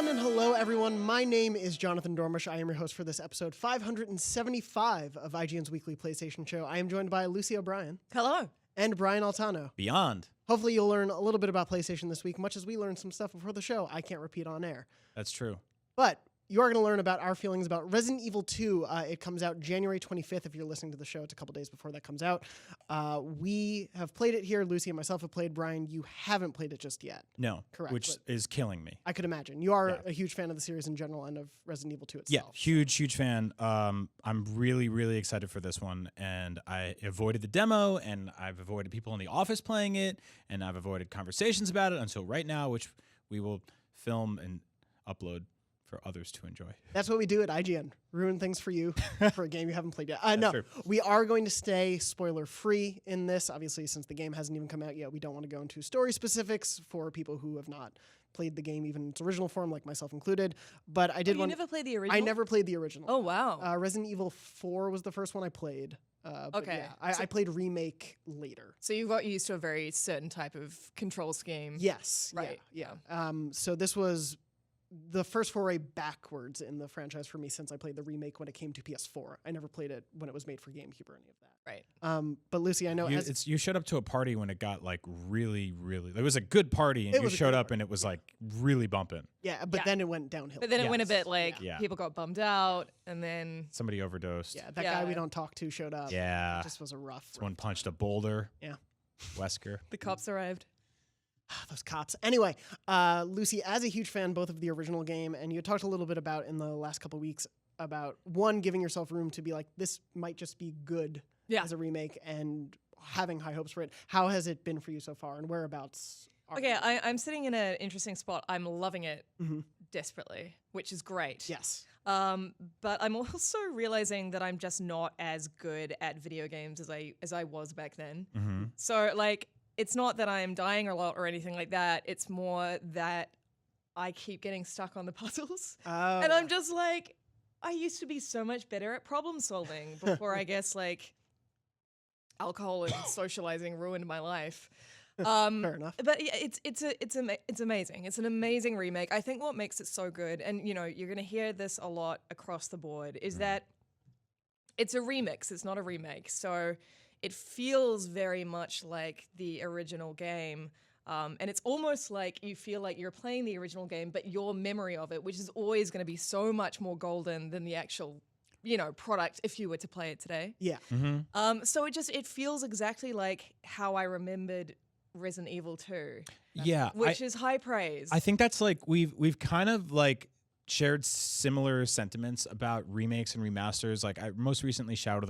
everyone, and hello everyone. My name is Jonathan Dormish. I am your host for this episode 575 of IGN's weekly PlayStation show. I am joined by Lucy O'Brien. Hello. And Brian Altano. Beyond. Hopefully you'll learn a little bit about PlayStation this week, much as we learned some stuff before the show I can't repeat on air. That's true. But you are going to learn about our feelings about Resident Evil 2. It comes out January 25th. If you're listening to the show, it's a couple days before that comes out. We have played it here. Lucy and myself have played. Brian, you haven't played it just yet. No. Correct, Which is killing me. I could imagine. You are a huge fan of the series in general and of Resident Evil 2 itself. Yeah, huge fan. I'm really excited for this one. And I avoided the demo, and I've avoided people in the office playing it, and I've avoided conversations about it until right now, which we will film and upload for others to enjoy. That's what we do at IGN. Ruin things for you for a game you haven't played yet. No, true. We are going to stay spoiler-free in this. Obviously, since the game hasn't even come out yet, we don't want to go into story specifics for people who have not played the game even in its original form, like myself included. But I did You never played the original? I never played the original. Oh, wow. Resident Evil 4 was the first one I played. Okay. Yeah, I played Remake later. So you got used to a very certain type of control scheme. Yes. Right. Yeah. So this was the first foray backwards in the franchise for me since I played the remake when it came to PS4. I never played it when it was made for GameCube or any of that. Right. But Lucy, I know you showed up to a party when it got like really. It was a good party, and you showed up and it was like really bumping. Yeah, but then it went downhill. But then it went a bit like Yeah. people got bummed out, and then Somebody overdosed. Yeah, that guy we don't talk to showed up. Yeah. It just was a rough. Someone punched a boulder. Yeah. Wesker. the cops arrived. Those cops. Anyway, Lucy, as a huge fan both of the original game, and you talked a little bit about in the last couple of weeks about one, giving yourself room to be like, this might just be good as a remake, and having high hopes for it. How has it been for you so far, and whereabouts are Okay, you? I'm sitting in an interesting spot. I'm loving it desperately, which is great. Yes. But I'm also realizing that I'm just not as good at video games as I was back then. Mm-hmm. So like, it's not that I am dying a lot or anything like that. It's more that I keep getting stuck on the puzzles. Oh. And I'm just like, I used to be so much better at problem solving before I guess like alcohol and socializing ruined my life. Fair enough. But yeah, it's amazing. It's an amazing remake. I think what makes it so good, and you know, you're gonna hear this a lot across the board, is that it's a remix. It's not a remake. So it feels very much like the original game. And it's almost like you feel like you're playing the original game, but your memory of it, which is always going to be so much more golden than the actual, product if you were to play it today. Yeah. Mm-hmm. So it feels exactly like how I remembered Resident Evil 2. Yeah. Which is high praise. I think that's like we've kind of like shared similar sentiments about remakes and remasters. Like I most recently Shadow of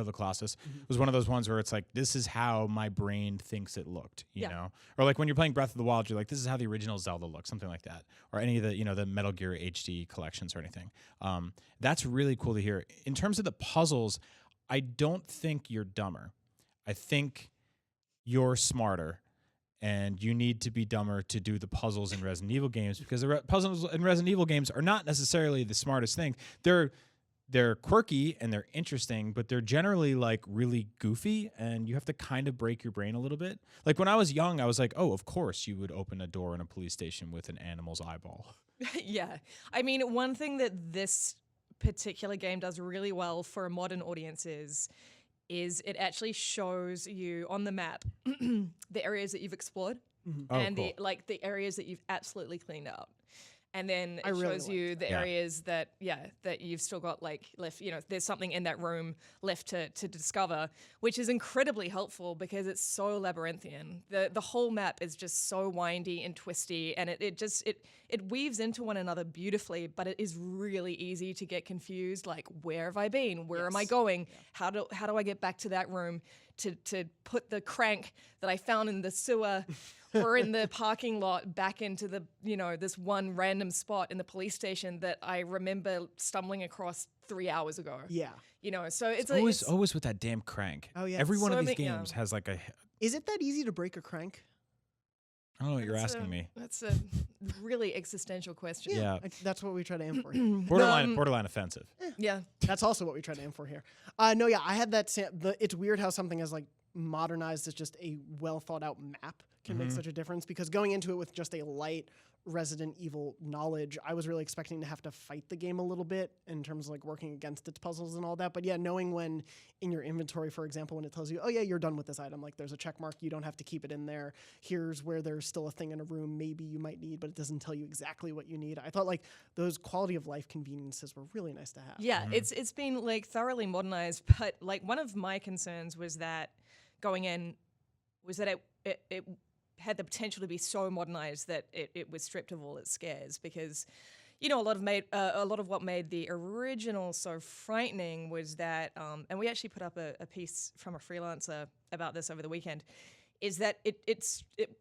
the Colossus was one of those ones where it's like, this is how my brain thinks it looked, you know? Or like when you're playing Breath of the Wild, you're like, this is how the original Zelda looked, something like that. Or any of the, the Metal Gear HD collections or anything. That's really cool to hear. In terms of the puzzles, I don't think you're dumber. I think you're smarter. And you need to be dumber to do the puzzles in Resident Evil games, because the puzzles in Resident Evil games are not necessarily the smartest thing. They're quirky and they're interesting, but they're generally like really goofy, and you have to kind of break your brain a little bit. Like when I was young, I was like, oh, of course you would open a door in a police station with an animal's eyeball. Yeah. I mean, one thing that this particular game does really well for modern audiences is it actually shows you on the map the areas that you've explored and cool. the areas that you've absolutely cleaned out. And then it really shows you the Yeah. areas that you've still got like left, there's something in that room left to discover, which is incredibly helpful because it's so labyrinthian. The whole map is just so windy and twisty, and it weaves into one another beautifully, but it is really easy to get confused. Like, where have I been? Where am I going? How do I get back to that room to put the crank that I found in the sewer or in the parking lot back into the, this one random spot in the police station that I remember stumbling across 3 hours ago. Yeah. So it's Always with that damn crank. Oh, yeah. Every one So of these many- games has like a. Is it that easy to break a crank? I don't know what you're asking me. That's a really existential question. Yeah. That's what we try to aim for here. Borderline offensive. Yeah. That's also what we try to aim for here. I had that. It's weird how something as like modernized as just a well thought out map can make such a difference, because going into it with just a light Resident Evil knowledge, I was really expecting to have to fight the game a little bit in terms of like working against its puzzles and all that. But yeah, knowing when in your inventory, for example, when it tells you, oh yeah, you're done with this item, like there's a check mark, you don't have to keep it in there. Here's where there's still a thing in a room maybe you might need, but it doesn't tell you exactly what you need. I thought like those quality of life conveniences were really nice to have. Yeah, it's been like thoroughly modernized, but like one of my concerns was that going in was that it had the potential to be so modernized that it was stripped of all its scares, because a lot of what made the original so frightening was that and we actually put up a piece from a freelancer about this over the weekend, is that it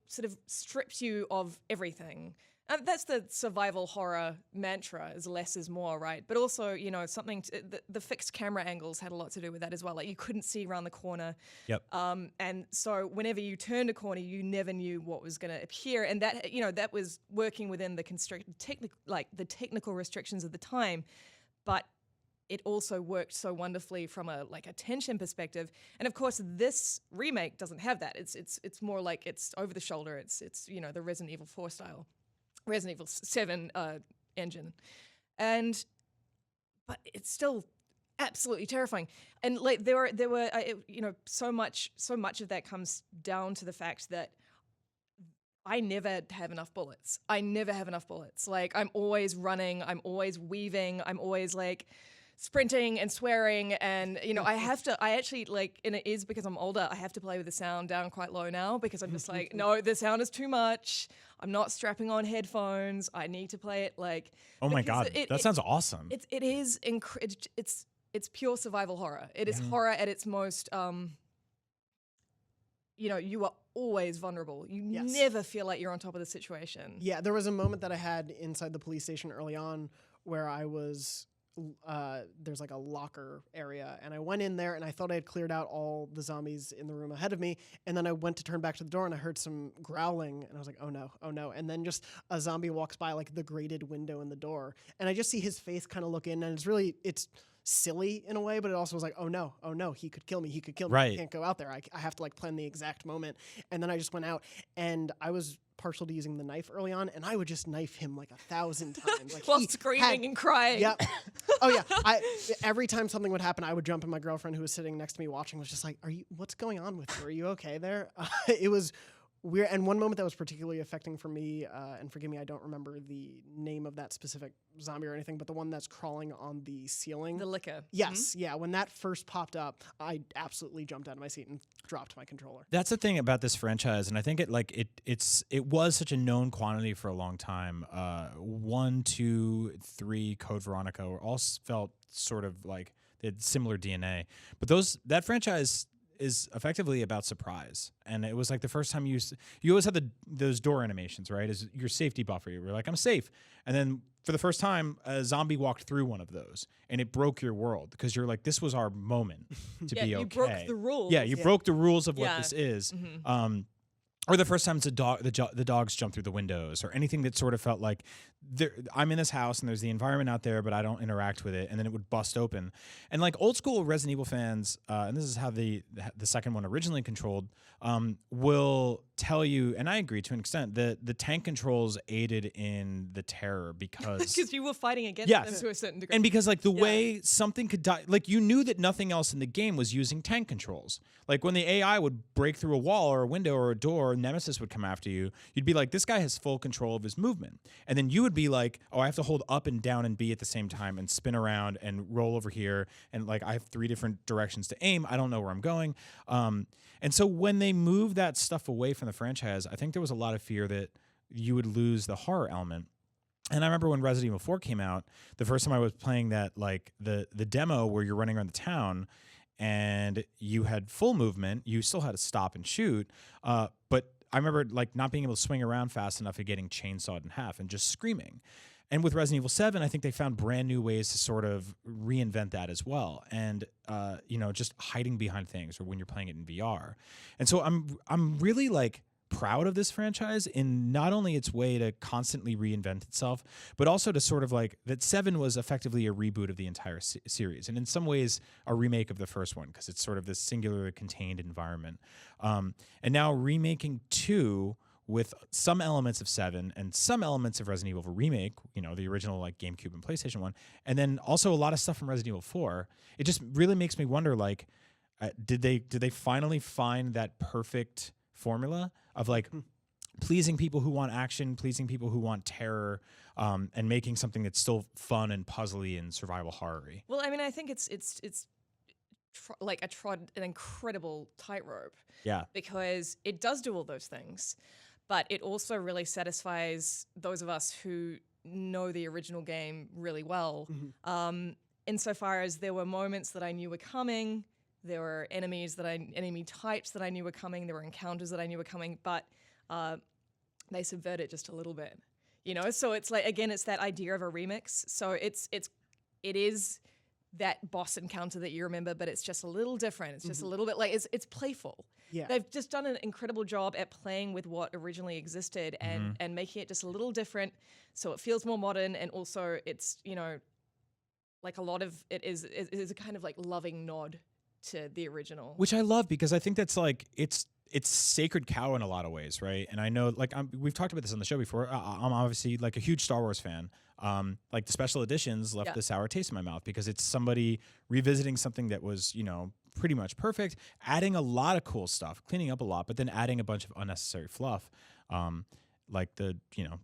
sort of strips you of everything. And that's the survival horror mantra, is less is more, right? But also, the fixed camera angles had a lot to do with that as well. Like you couldn't see around the corner. Yep. And so whenever you turned a corner, you never knew what was going to appear. And that, that was working within the the technical restrictions of the time. But it also worked so wonderfully from a tension perspective. And of course, this remake doesn't have that. It's more like it's over the shoulder. It's the Resident Evil 4 style. Resident Evil 7 engine, but it's still absolutely terrifying. And like there were so much of that comes down to the fact that I never have enough bullets. Like I'm always running, I'm always weaving, I'm always like sprinting and swearing, and I actually and it is because I'm older, I have to play with the sound down quite low now, because I'm just like, no, the sound is too much. I'm not strapping on headphones. I need to play it like. Oh my god, that sounds awesome. It's pure survival horror. It is horror at its most. You are always vulnerable. You never feel like you're on top of the situation. Yeah, there was a moment that I had inside the police station early on where I was. There's like a locker area, and I went in there and I thought I had cleared out all the zombies in the room ahead of me, and then I went to turn back to the door and I heard some growling, and I was like, oh no, and then just a zombie walks by like the grated window in the door, and I just see his face kind of look in, and it's silly in a way, but it also was like, oh no, he could kill me, right. I can't go out there, I have to like plan the exact moment. And then I just went out, and I was partial to using the knife early on, and I would just knife him like 1,000 times, like while screaming and crying. Yep. Oh yeah. Every time something would happen, I would jump, and my girlfriend, who was sitting next to me watching, was just like, what's going on with you? Are you okay there? It was weird. And one moment that was particularly affecting for me, and forgive me, I don't remember the name of that specific zombie or anything, but the one that's crawling on the ceiling. The licker. Yes. Yeah. When that first popped up, I absolutely jumped out of my seat and dropped my controller. That's the thing about this franchise, and I think it was such a known quantity for a long time. 1, 2, 3, Code Veronica were all felt sort of like they had similar DNA, but that franchise is effectively about surprise. And it was like the first time you always had those door animations, right? As your safety buffer. You were like, I'm safe. And then for the first time, a zombie walked through one of those, and it broke your world, because you're like, this was our moment to be okay. You broke the rules. Yeah, you broke the rules of what this is. Or the first time the dogs jump through the windows, or anything that sort of felt like I'm in this house and there's the environment out there, but I don't interact with it, and then it would bust open. And like old school Resident Evil fans, and this is how the second one originally controlled, will tell you, and I agree to an extent, that the tank controls aided in the terror because you were fighting against them to a certain degree, and because like the way something could die, like you knew that nothing else in the game was using tank controls. Like when the AI would break through a wall or a window or a door, Nemesis would come after you, you'd be like, this guy has full control of his movement, and then you would be like, oh, I have to hold up and down and B at the same time and spin around and roll over here, and like I have 3 different directions to aim. I don't know where I'm going. And so when they moved that stuff away from the franchise, I think there was a lot of fear that you would lose the horror element. And I remember when Resident Evil 4 came out, the first time I was playing that, like the demo where you're running around the town and you had full movement, you still had to stop and shoot, but I remember like not being able to swing around fast enough and getting chainsawed in half and just screaming. And with Resident Evil 7, I think they found brand new ways to sort of reinvent that as well. And, just hiding behind things, or when you're playing it in VR. And so I'm really like proud of this franchise in not only its way to constantly reinvent itself, but also to sort of like that 7 was effectively a reboot of the entire series. And in some ways a remake of the first one, because it's sort of this singular contained environment. And now remaking 2 with some elements of 7 and some elements of Resident Evil Remake, you know, the original like GameCube and PlayStation 1, and then also a lot of stuff from Resident Evil 4. It just really makes me wonder, like, did they finally find that perfect formula of like pleasing people who want action, pleasing people who want terror, and making something that's still fun and puzzly and survival horror-y? Well, I mean, I think it's like an incredible tightrope. Yeah. Because it does do all those things, but it also really satisfies those of us who know the original game really well. Insofar as there were moments that I knew were coming, there were enemy types that I knew were coming, there were encounters that I knew were coming, but they subvert it just a little bit, you know? So it's like, again, it's that idea of a remix. So it is that boss encounter that you remember, but it's just a little different. It's just a little bit like, it's playful. Yeah. They've just done an incredible job at playing with what originally existed and making it just a little different, so it feels more modern, and also it's, you know, like a lot of it is a kind of like loving nod to the original, which I love, because I think that's like it's sacred cow in a lot of ways, right? And I know, like, we've talked about this on the show before. I'm obviously like a huge Star Wars fan. Like the special editions left the sour taste in my mouth, because it's somebody revisiting something that was, you know, pretty much perfect, adding a lot of cool stuff, cleaning up a lot, but then adding a bunch of unnecessary fluff, like the, you know,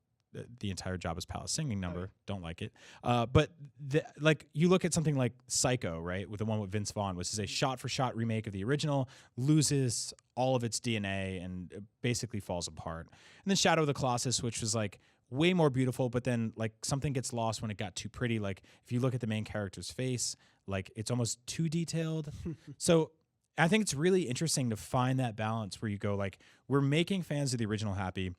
the entire Jabba's Palace singing number. Don't like it. But like you look at something like Psycho, right, with the one with Vince Vaughn, which is a shot-for-shot remake of the original, loses all of its DNA and basically falls apart. And then Shadow of the Colossus, which was like way more beautiful, but then like something gets lost when it got too pretty. Like if you look at the main character's face, like it's almost too detailed. So I think it's really interesting to find that balance where you go like, we're making fans of the original happy.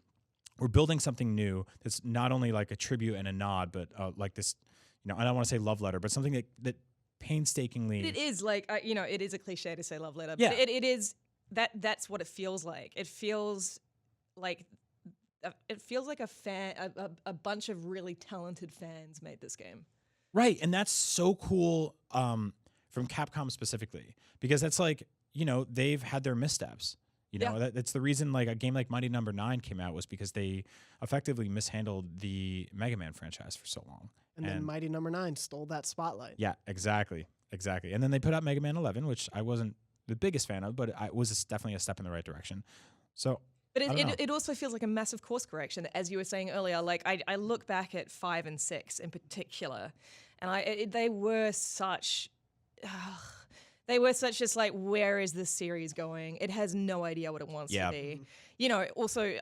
We're building something new that's not only like a tribute and a nod, but like this, you know, I don't want to say love letter, but something that painstakingly. It is like, you know, it is a cliche to say love letter, yeah. But it is that's what it feels like. It feels like a bunch of really talented fans made this game. Right, and that's so cool from Capcom specifically, because that's like, you know, they've had their missteps. You know, that's the reason like a game like Mighty No. 9 came out, was because they effectively mishandled the Mega Man franchise for so long. And then Mighty No. 9 stole that spotlight. Yeah, exactly. And then they put out Mega Man 11, which I wasn't the biggest fan of, but it was definitely a step in the right direction. So, but it also feels like a massive course correction, as you were saying earlier. Like I look back at 5 and 6 in particular, and they were such. They were such just like, where is this series going? It has no idea what it wants to be. You know, also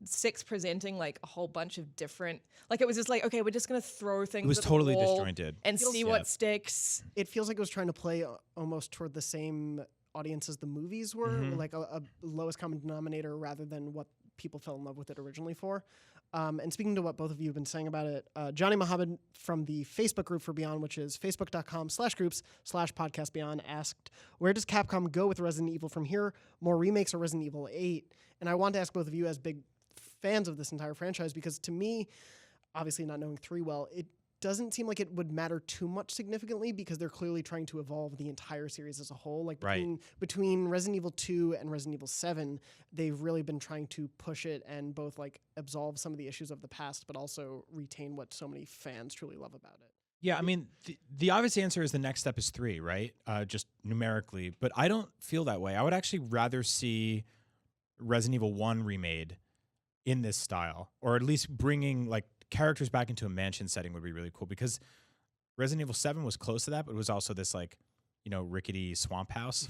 6 presenting like a whole bunch of different, like it was just like, okay, we're just going to throw things. It was at the totally wall disjointed. and see what sticks. It feels like it was trying to play almost toward the same audience as the movies were, like a lowest common denominator rather than what people fell in love with it originally for. And speaking to what both of you have been saying about it, Johnny Mohammed from the Facebook group for Beyond, which is facebook.com/groups/podcastbeyond, asked, where does Capcom go with Resident Evil from here? More remakes or Resident Evil 8? And I want to ask both of you as big fans of this entire franchise, because to me, obviously not knowing 3 well, it doesn't seem like it would matter too much significantly, because they're clearly trying to evolve the entire series as a whole. Like between Resident Evil 2 and Resident Evil 7, they've really been trying to push it and both like absolve some of the issues of the past, but also retain what so many fans truly love about it. Yeah, I mean, the obvious answer is the next step is 3, right? Just numerically. But I don't feel that way. I would actually rather see Resident Evil 1 remade in this style, or at least bringing like characters back into a mansion setting would be really cool, because Resident Evil 7 was close to that, but it was also this like, you know, rickety swamp house.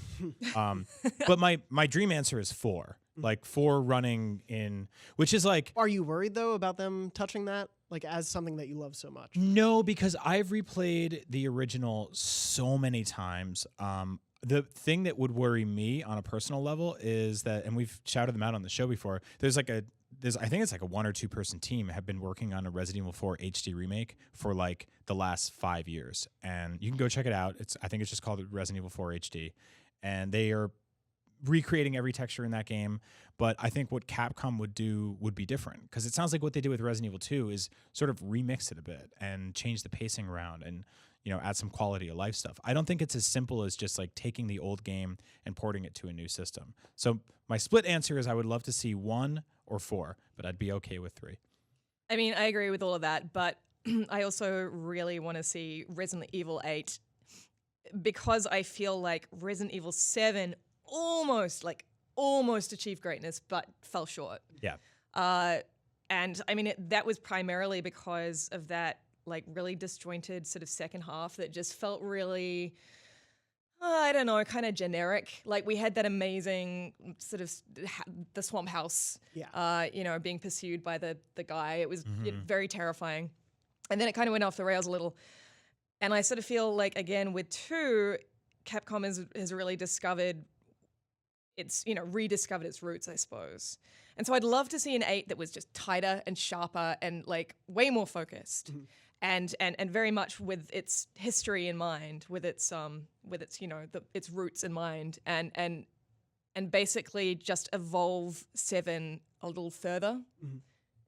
But my dream answer is 4, like 4 running in, which is like. Are you worried though about them touching that, like as something that you love so much? No, because I've replayed the original so many times. The thing that would worry me on a personal level is that, and we've shouted them out on the show before, I think it's like a 1 or 2 person team have been working on a Resident Evil 4 HD remake for like the last 5 years, and you can go check it out. I think it's just called Resident Evil 4 HD, and they are recreating every texture in that game. But I think what Capcom would do would be different, because it sounds like what they did with Resident Evil 2 is sort of remix it a bit and change the pacing around and, you know, add some quality of life stuff. I don't think it's as simple as just like taking the old game and porting it to a new system. So my split answer is I would love to see 1 or 4, but I'd be okay with 3. I mean, I agree with all of that, but I also really want to see Resident Evil 8, because I feel like Resident Evil 7 almost achieved greatness, but fell short. Yeah. And I mean, that was primarily because of that like really disjointed sort of second half that just felt really, I don't know, kind of generic. Like we had that amazing sort of the swamp house, you know, being pursued by the guy. It was very terrifying. And then it kind of went off the rails a little. And I sort of feel like, again, with 2, Capcom has really discovered rediscovered its roots, I suppose. And so I'd love to see an 8 that was just tighter and sharper and like way more focused. And very much with its history in mind, with its you know, its roots in mind, and basically just evolve 7 a little further.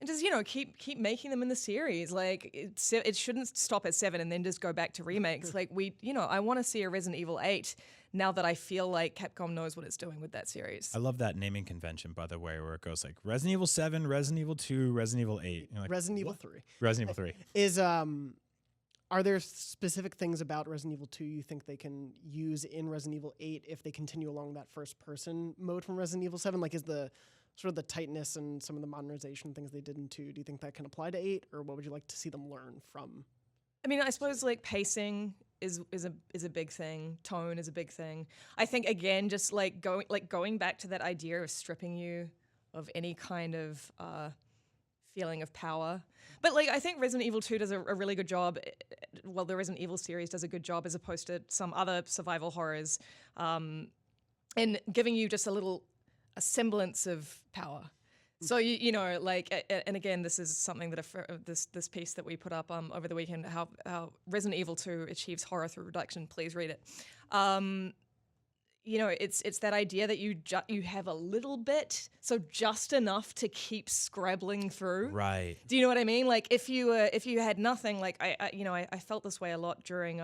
And just, you know, keep making them in the series. Like it shouldn't stop at 7 and then just go back to remakes. Like I want to see a Resident Evil 8 now that I feel like Capcom knows what it's doing with that series. I love that naming convention, by the way, where it goes like Resident Evil 7, Resident Evil 2, Resident Evil 8. You're like, Resident Evil 3. Resident Evil 3. Is are there specific things about Resident Evil 2 you think they can use in Resident Evil 8 if they continue along that first person mode from Resident Evil 7? Like, is the sort of the tightness and some of the modernization things they did in 2, do you think that can apply to 8, or what would you like to see them learn from? I mean, I suppose like pacing is a big thing. Tone is a big thing. I think again, just like going back to that idea of stripping you of any kind of feeling of power. But like I think Resident Evil 2 does a really good job. Well, the Resident Evil series does a good job as opposed to some other survival horrors, in giving you just a semblance of power. So you know, like, and again, this is something that this piece that we put up over the weekend, how Resident Evil 2 achieves horror through reduction. Please read it. You know, it's that idea that you have a little bit, so just enough to keep scrabbling through. Right. Do you know what I mean? Like if you had nothing, like I felt this way a lot during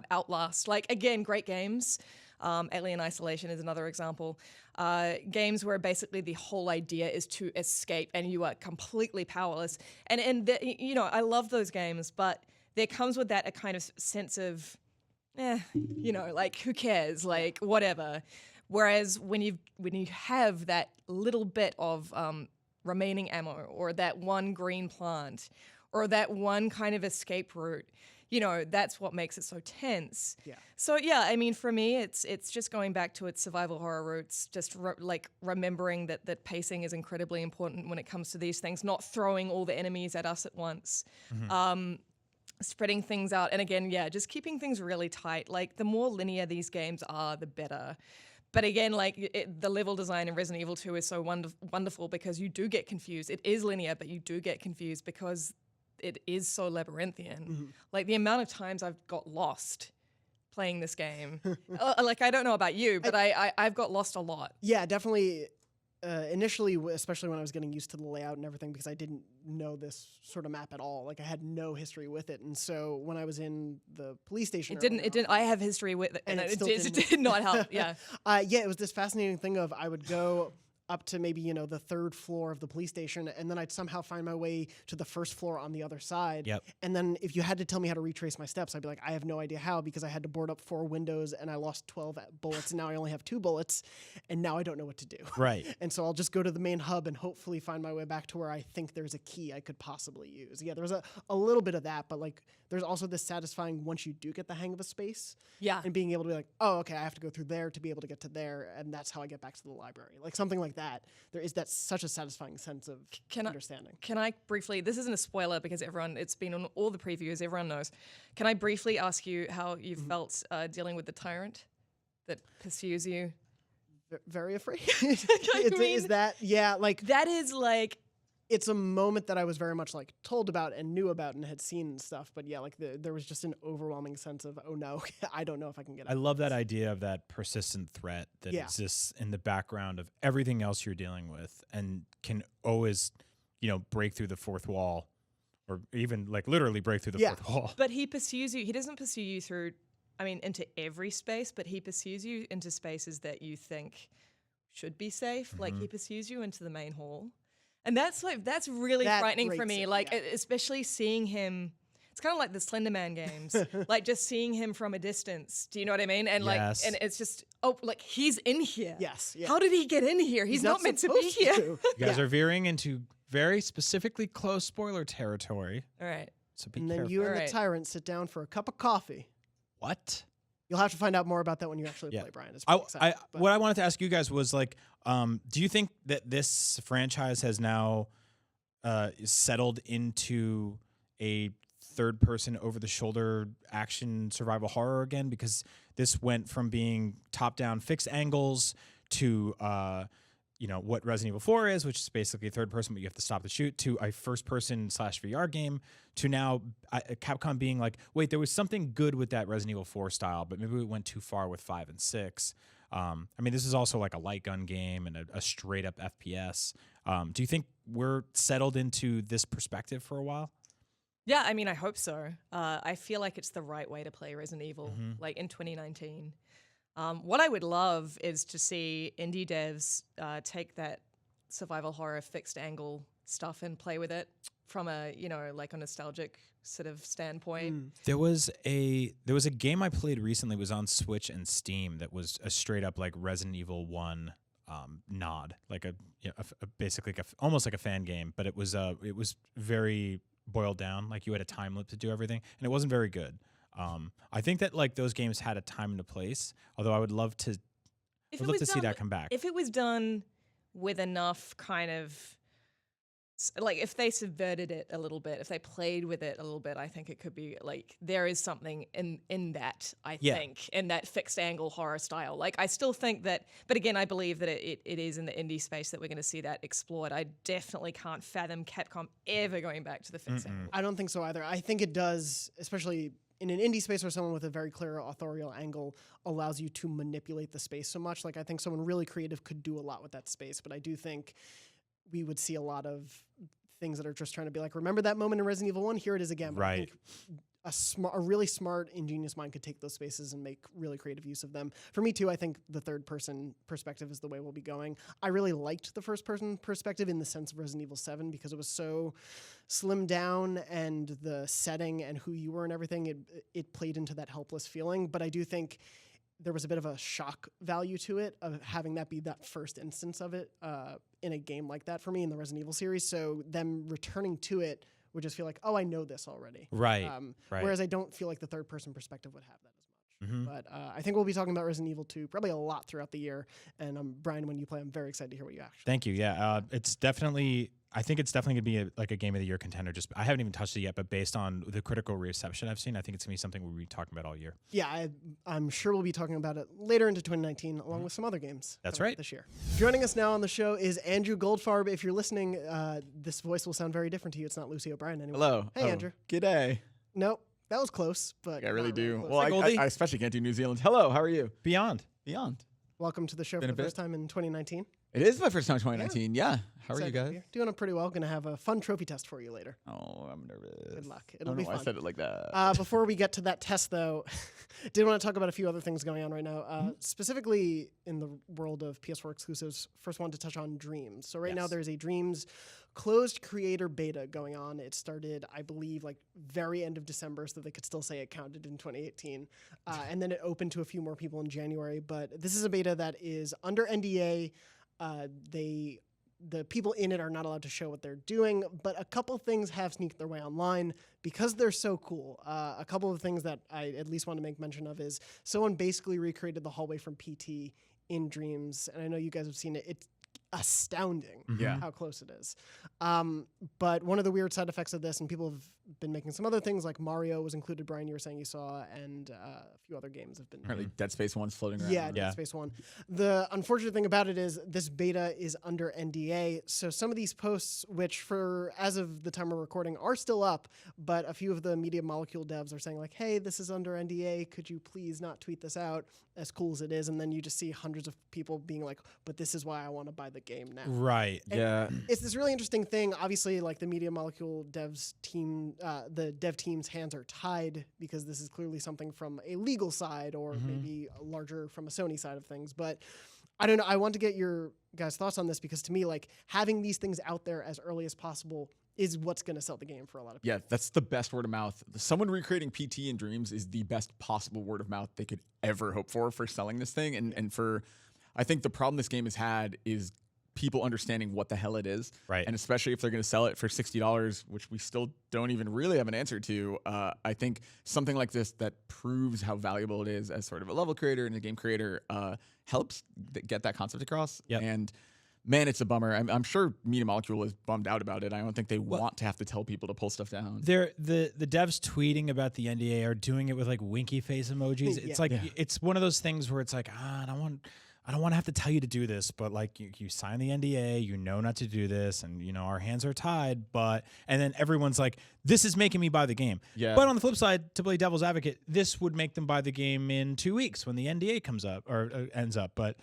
Outlast. Like again, great games. Alien Isolation is another example. Games where basically the whole idea is to escape and you are completely powerless. And you know, I love those games, but there comes with that a kind of sense of, you know, like who cares, like whatever. Whereas when you have that little bit of remaining ammo, or that one green plant, or that one kind of escape route, you know, that's what makes it so tense. Yeah. So yeah, I mean, for me, it's just going back to its survival horror roots, just remembering that pacing is incredibly important when it comes to these things, not throwing all the enemies at us at once. Spreading things out, and again, yeah, just keeping things really tight. Like the more linear these games are, the better. But again, like the level design in Resident Evil 2 is so wonderful because you do get confused. It is linear, but you do get confused because it is so labyrinthian. Like the amount of times I've got lost playing this game. Like I don't know about you, but I've got lost a lot. Yeah, definitely. Initially, especially when I was getting used to the layout and everything, because I didn't know this sort of map at all. Like I had no history with it, and so when I was in the police station, it didn't. I have history with it, and it did not help. Yeah, yeah, it was this fascinating thing of I would go up to maybe, you know, the 3rd floor of the police station, and then I'd somehow find my way to the 1st floor on the other side. Yep. And then if you had to tell me how to retrace my steps, I'd be like, I have no idea how, because I had to board up 4 windows and I lost 12 bullets, and now I only have 2 bullets, and now I don't know what to do. Right. And so I'll just go to the main hub and hopefully find my way back to where I think there's a key I could possibly use. Yeah, there was a little bit of that, but like there's also this satisfying once you do get the hang of a space. Yeah. And being able to be like, oh, okay, I have to go through there to be able to get to there, and that's how I get back to the library. Like something like that. There is that such a satisfying sense of understanding. Can I briefly, this isn't a spoiler because it's been on all the previews, everyone knows. Can I briefly ask you how you felt dealing with the tyrant that pursues you? Very afraid. Is that, yeah, like. That is like it's a moment that I was very much like told about and knew about and had seen and stuff. But yeah, like there was just an overwhelming sense of, oh no, I don't know if I can get out. I love that idea of that persistent threat that exists in the background of everything else you're dealing with and can always, break through the fourth wall, or even like literally break through the fourth wall. But he pursues you. He doesn't pursue you into every space, but he pursues you into spaces that you think should be safe. Like he pursues you into the main hall. And that's really frightening for me. Like, especially seeing him, it's kind of like the Slender Man games, like just seeing him from a distance. Do you know what I mean? And and it's just, like he's in here. Yes. Yeah. How did he get in here? He's not meant to be here. You guys are veering into very specifically close spoiler territory. All right. So be and careful. then you and the tyrant sit down for a cup of coffee. What? You'll have to find out more about that when you actually play, Brian. It's pretty exciting, what I wanted to ask you guys was like, do you think that this franchise has now settled into a third-person, over-the-shoulder action survival horror again? Because this went from being top-down fixed angles to what Resident Evil 4 is, which is basically third person, but you have to stop the shoot, to a first-person / VR game, to now Capcom being like, wait, there was something good with that Resident Evil 4 style, but maybe we went too far with 5 and 6. This is also like a light gun game and a straight-up FPS. Do you think we're settled into this perspective for a while? Yeah, I hope so. I feel like it's the right way to play Resident Evil, like in 2019. What I would love is to see indie devs take that survival horror fixed angle stuff and play with it from a like a nostalgic sort of standpoint. There was a game I played recently. It was on Switch and Steam that was a straight up like Resident Evil 1 nod, like basically almost like a fan game, but it was very boiled down. Like you had a time limit to do everything, and it wasn't very good. I think that like those games had a time and a place, although I would love to see that come back. If it was done with enough kind of, like if they subverted it a little bit, if they played with it a little bit, I think it could be like, there is something in that, I think, in that fixed angle horror style. Like I still think that, but again, I believe that it is in the indie space that we're going to see that explored. I definitely can't fathom Capcom ever going back to the fixed angle. I don't think so either. I think it does, especially in an indie space where someone with a very clear authorial angle allows you to manipulate the space so much. Like I think someone really creative could do a lot with that space, but I do think we would see a lot of things that are just trying to be like, remember that moment in Resident Evil 1? Here it is again. But right. I think a really smart, ingenious mind could take those spaces and make really creative use of them. For me too, I think the third person perspective is the way we'll be going. I really liked the first person perspective in the sense of Resident Evil 7 because it was so slimmed down, and the setting and who you were and everything, it played into that helpless feeling. But I do think there was a bit of a shock value to it of having that be that first instance of it in a game like that for me in the Resident Evil series. So them returning to it would just feel like, oh, I know this already. Right. Whereas I don't feel like the third person perspective would have that as much. But I think we'll be talking about Resident Evil 2 probably a lot throughout the year. And Brian, when you play, I'm very excited to hear what you actually Thank you. Yeah. I think it's definitely going to be a game of the year contender. Just I haven't even touched it yet, but based on the critical reception I've seen, I think it's going to be something we'll be talking about all year. Yeah, I'm sure we'll be talking about it later into 2019, along with some other games. That's right. This year. Joining us now on the show is Andrew Goldfarb. If you're listening, this voice will sound very different to you. It's not Lucy O'Brien anymore. Hello. Hey, Andrew. G'day. Nope, that was close, but I really do. Really well, I especially can't do New Zealand. Hello, how are you? Beyond. Welcome to the show for the first time in 2019. It is my first time in 2019. Yeah. How are you guys? You're doing pretty well. Going to have a fun trophy test for you later. Oh, I'm nervous. Good luck. It'll be fun. I said it like that. Before we get to that test, though, did want to talk about a few other things going on right now. Specifically in the world of PS4 exclusives, first wanted to touch on Dreams. So right now there's a Dreams closed creator beta going on. It started, I believe, like very end of December, so they could still say it counted in 2018. And then it opened to a few more people in January. But this is a beta that is under NDA. The people in it are not allowed to show what they're doing, but a couple things have sneaked their way online because they're so cool. A couple of things that I at least want to make mention of is someone basically recreated the hallway from PT in Dreams, and I know you guys have seen it. astounding Yeah. how close it is. But one of the weird side effects of this, and people have been making some other things, like Mario was included, Brian, you were saying you saw, and a few other games have been. Apparently Dead Space 1's floating around. Yeah, Dead Space 1. The unfortunate thing about it is this beta is under NDA, so some of these posts, which for as of the time we're recording are still up, but a few of the Media Molecule devs are saying like, hey, this is under NDA, could you please not tweet this out, as cool as it is, and then you just see hundreds of people being like, but this is why I want to buy the game now. Right. And Yeah. it's this really interesting thing. Obviously, like the Media Molecule devs team, the dev team's hands are tied because this is clearly something from a legal side or maybe larger from a Sony side of things. But I don't know. I want to get your guys' thoughts on this because to me, like having these things out there as early as possible is what's going to sell the game for a lot of people. Yeah, that's the best word of mouth. Someone recreating PT in Dreams is the best possible word of mouth they could ever hope for selling this thing. And for, I think the problem this game has had is people understanding what the hell it is. Right. And especially if they're going to sell it for $60, which we still don't even really have an answer to. I think something like this that proves how valuable it is as sort of a level creator and a game creator helps get that concept across. Yep. And man, it's a bummer. I'm sure Media Molecule is bummed out about it. I don't think they want to have to tell people to pull stuff down. The devs tweeting about the NDA are doing it with like winky face emojis. It's like it's one of those things where it's like, I don't want to have to tell you to do this, but like you sign the NDA, you know not to do this, and you know our hands are tied. And then everyone's like, this is making me buy the game. Yeah. But on the flip side, to play devil's advocate, this would make them buy the game in 2 weeks when the NDA comes up or ends up. But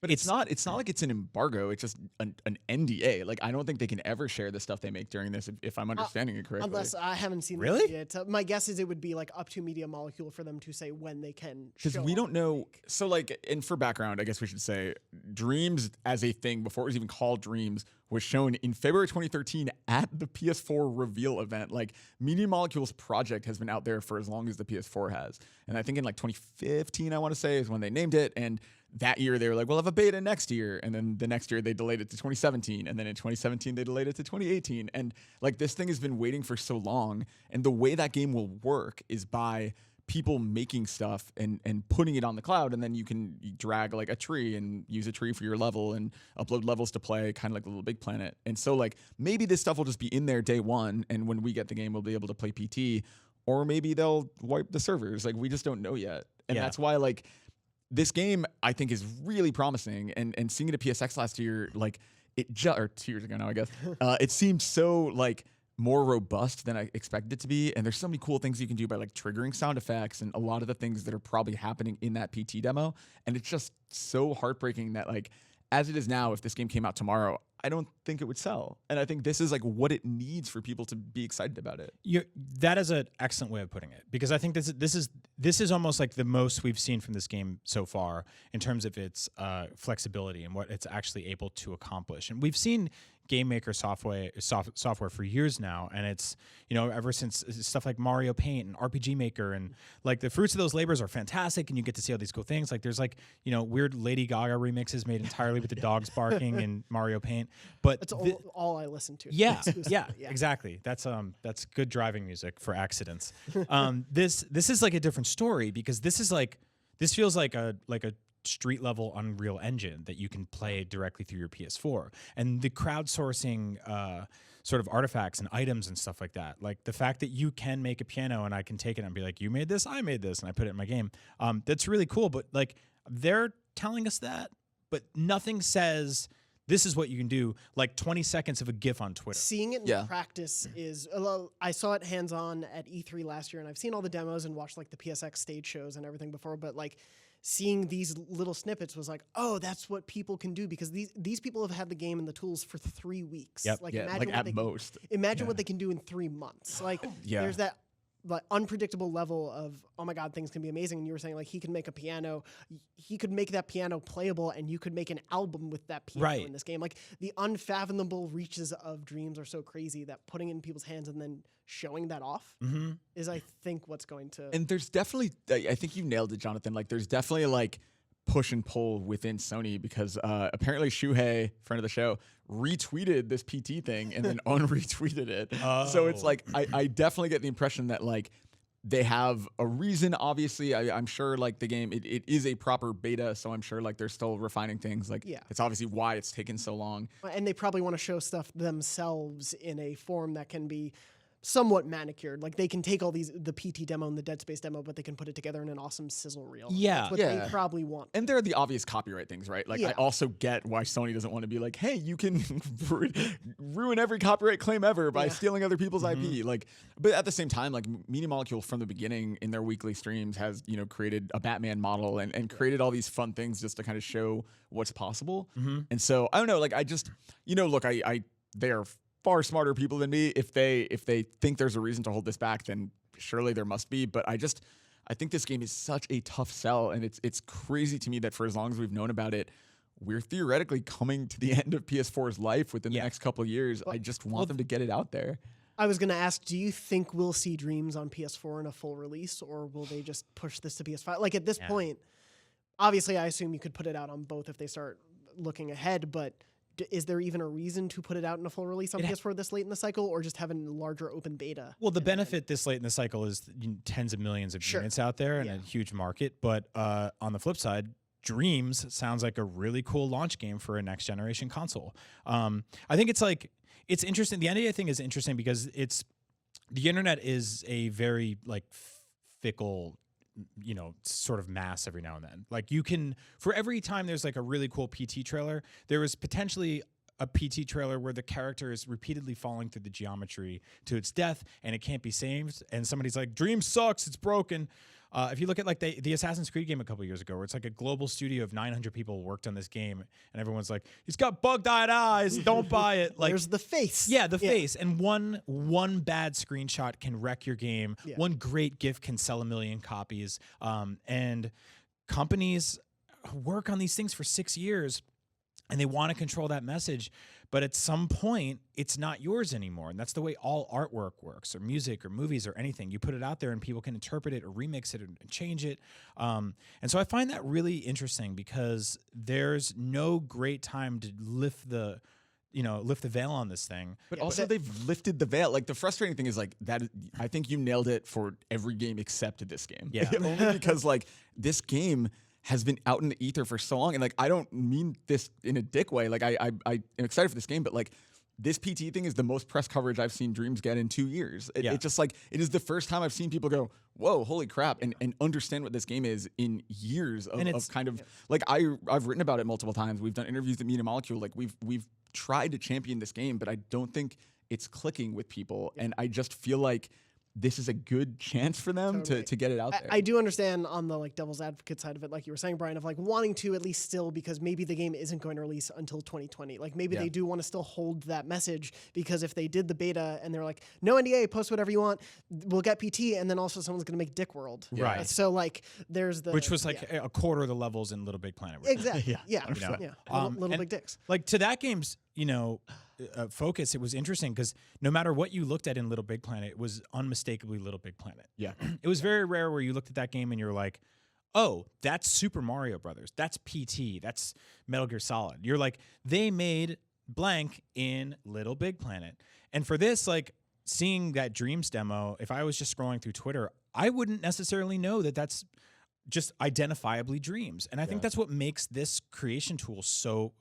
it's not like it's an embargo. It's just an NDA. Like I don't think they can ever share the stuff they make during this, if I'm understanding it correctly. Unless I haven't seen Really? the NDA. My guess is it would be like up to Media Molecule for them to say when they can. Because we don't know. So like, and for background, I guess we should say Dreams as a thing before it was even called Dreams was shown in February 2013 at the PS4 reveal event. Like Media Molecule's project has been out there for as long as the PS4 has. And I think in like 2015, I want to say, is when they named it. And that year they were like, we'll have a beta next year. And then the next year they delayed it to 2017. And then in 2017 they delayed it to 2018. And like this thing has been waiting for so long. And the way that game will work is by people making stuff and putting it on the cloud, and then you can drag like a tree and use a tree for your level and upload levels to play, kind of like a Little Big Planet. And so like maybe this stuff will just be in there day one, and when we get the game we'll be able to play PT, or maybe they'll wipe the servers. Like we just don't know yet. And that's why like this game I think is really promising, and seeing it at PSX last year, like it or 2 years ago now I guess, it seemed so like more robust than I expected it to be. And there's so many cool things you can do by like triggering sound effects and a lot of the things that are probably happening in that PT demo. And it's just so heartbreaking that like, as it is now, if this game came out tomorrow, I don't think it would sell. And I think this is like what it needs for people to be excited about it. That is an excellent way of putting it, because I think this is almost like the most we've seen from this game so far in terms of its flexibility and what it's actually able to accomplish. And we've seen game maker software for years now, and it's, you know, ever since stuff like Mario Paint and RPG Maker, and like the fruits of those labors are fantastic, and you get to see all these cool things. Like there's like, you know, weird Lady Gaga remixes made entirely with the dogs barking in Mario Paint, but that's all I listen to. Yeah, exactly. That's good driving music for accidents. This is like a different story, because this feels like a street level Unreal Engine that you can play directly through your PS4, and the crowdsourcing sort of artifacts and items and stuff like that. Like the fact that you can make a piano and I can take it and be like, you made this, I made this, and I put it in my game. That's really cool. But like they're telling us that, but nothing says this is what you can do. Like 20 seconds of a GIF on Twitter. Seeing it in practice is, I saw it hands-on at E3 last year, and I've seen all the demos and watched like the PSX stage shows and everything before, but like seeing these little snippets was like, oh, that's what people can do, because these people have had the game and the tools for 3 weeks. Yep. Like, Yeah, like at most. Imagine what they can do in 3 months. Like there's that like unpredictable level of, oh my God, things can be amazing. And you were saying like he could make a piano, he could make that piano playable, and you could make an album with that piano in this game. Like the unfathomable reaches of Dreams are so crazy that putting it in people's hands and then showing that off is, I think, what's going to. And there's definitely, I think you nailed it, Jonathan. Like there's definitely like push and pull within Sony, because apparently Shuhei, friend of the show, retweeted this PT thing and then unretweeted it. So it's like, I definitely get the impression that like they have a reason. Obviously, I'm sure like the game, it is a proper beta, so I'm sure like they're still refining things. Like, it's obviously why it's taken so long. And they probably want to show stuff themselves in a form that can be somewhat manicured. Like they can take all the PT demo and the Dead Space demo, but they can put it together in an awesome sizzle reel. Yeah. That's what they probably want. And there are the obvious copyright things, right? Like I also get why Sony doesn't want to be like, hey, you can ruin every copyright claim ever by stealing other people's IP. Like, but at the same time, like Media Molecule from the beginning in their weekly streams has, created a Batman model and created all these fun things just to kind of show what's possible. And so I don't know, like I just, look, they are far smarter people than me. If they think there's a reason to hold this back, then surely there must be. But I think this game is such a tough sell, and it's crazy to me that for as long as we've known about it, we're theoretically coming to the end of PS4's life within the next couple of years. I just want them to get it out there. I was going to ask, do you think we'll see Dreams on PS4 in a full release, or will they just push this to PS5? Like at this point, obviously I assume you could put it out on both if they start looking ahead, but is there even a reason to put it out in a full release on PS4 this late in the cycle, or just have a larger open beta? Well, the benefit this late in the cycle is tens of millions of units out there and a huge market. But on the flip side, Dreams sounds like a really cool launch game for a next generation console. I think it's interesting. The NDA thing is interesting because the internet is a very like fickle, sort of mass every now and then. Like you can, for every time there's like a really cool PT trailer, there is potentially a PT trailer where the character is repeatedly falling through the geometry to its death and it can't be saved. And somebody's like, Dream sucks, it's broken. If you look at like the Assassin's Creed game a couple years ago, where it's like a global studio of 900 people worked on this game, and everyone's like, he's got bugged-eyed eyes, don't buy it. Like, there's the face. Yeah, the face. And one bad screenshot can wreck your game. Yeah. One great GIF can sell 1 million copies. And companies work on these things for 6 years, and they want to control that message. But at some point, it's not yours anymore. And that's the way all artwork works, or music or movies or anything. You put it out there and people can interpret it or remix it and change it. And so I find that really interesting because there's no great time to lift the veil on this thing. But also they've lifted the veil. Like the frustrating thing is like that. I think you nailed it for every game except this game. Yeah. Only because like this game has been out in the ether for so long. And like, I don't mean this in a dick way. Like I am excited for this game, but like this PT thing is the most press coverage I've seen Dreams get in 2 years. It's just like, it is the first time I've seen people go, whoa, holy crap. And understand what this game is in years of kind of like, I've written about it multiple times. We've done interviews at Media Molecule. Like we've tried to champion this game, but I don't think it's clicking with people. And I just feel like this is a good chance for them to get it out there. I do understand on the like devil's advocate side of it, like you were saying, Brian, of like wanting to at least still, because maybe the game isn't going to release until 2020. Like maybe they do want to still hold that message, because if they did the beta and they're like, no NDA, post whatever you want, we'll get PT, and then also someone's going to make Dick World. Right. So like there's the... Which was like a quarter of the levels in Little Big Planet. Exactly. Little Big Dicks. Like to that game's, focus, it was interesting because no matter what you looked at in Little Big Planet, it was unmistakably Little Big Planet. Yeah. It was very rare where you looked at that game and you're like, oh, that's Super Mario Brothers. That's PT. That's Metal Gear Solid. You're like, they made blank in Little Big Planet. And for this, like, seeing that Dreams demo, if I was just scrolling through Twitter, I wouldn't necessarily know that that's just identifiably Dreams. And I think that's what makes this creation tool so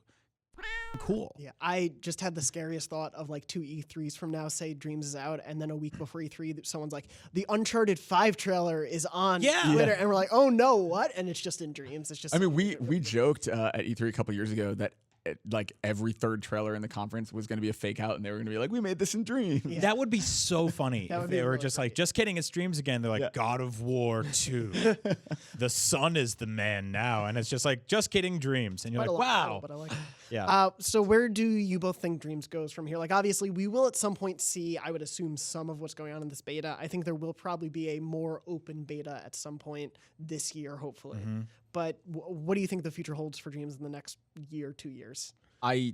cool. Yeah, I just had the scariest thought of like 2 E3s from now, say Dreams is out, and then a week before E3, someone's like, the Uncharted 5 trailer is on Twitter, and we're like, oh no, what? And it's just in Dreams. It's just. I mean, we joked at E3 a couple years ago that like every third trailer in the conference was going to be a fake out, and they were going to be like, we made this in Dreams. Yeah. That would be so funny if they were just like, just kidding, it's Dreams again. They're like, God of War 2. The son is the man now. And it's just like, just kidding, Dreams. And you're like, wow. But I like it. Yeah. So where do you both think Dreams goes from here? Like, obviously, we will at some point see, I would assume, some of what's going on in this beta. I think there will probably be a more open beta at some point this year, hopefully. Mm-hmm. But what do you think the future holds for Dreams in the next year, 2 years? I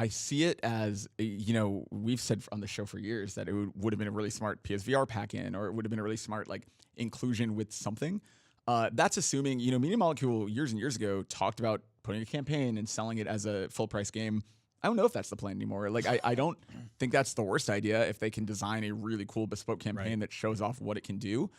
see it as, we've said on the show for years that it would have been a really smart PSVR pack-in, or it would have been a really smart like inclusion with something. That's assuming, Media Molecule years and years ago talked about putting a campaign and selling it as a full-price game. I don't know if that's the plan anymore. Like, I don't think that's the worst idea if they can design a really cool bespoke campaign that shows off what it can do.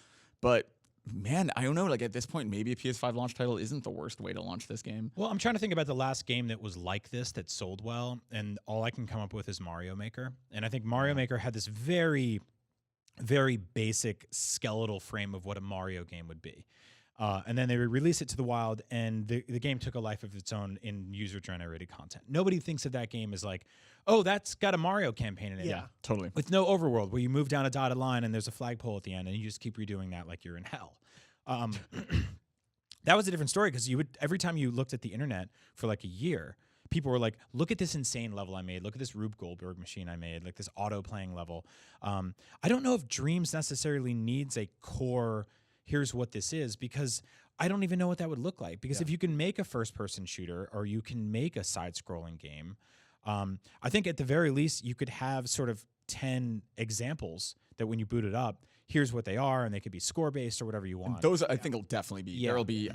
But man, I don't know. Like, at this point, maybe a PS5 launch title isn't the worst way to launch this game. Well, I'm trying to think about the last game that was like this that sold well, and all I can come up with is Mario Maker. And I think Mario Maker had this very, very basic skeletal frame of what a Mario game would be. And then they released it to the wild, and the game took a life of its own in user-generated content. Nobody thinks of that game as like, oh, that's got a Mario campaign in it. Yeah, totally. With no overworld, where you move down a dotted line and there's a flagpole at the end, and you just keep redoing that like you're in hell. That was a different story, because you would, every time you looked at the internet for like a year, people were like, look at this insane level I made. Look at this Rube Goldberg machine I made, like this auto-playing level. I don't know if Dreams necessarily needs a core, here's what this is, because I don't even know what that would look like. Because if you can make a first-person shooter, or you can make a side-scrolling game, I think at the very least you could have sort of 10 examples that when you boot it up, here's what they are, and they could be score-based or whatever you want. And those I think will definitely be. There'll be.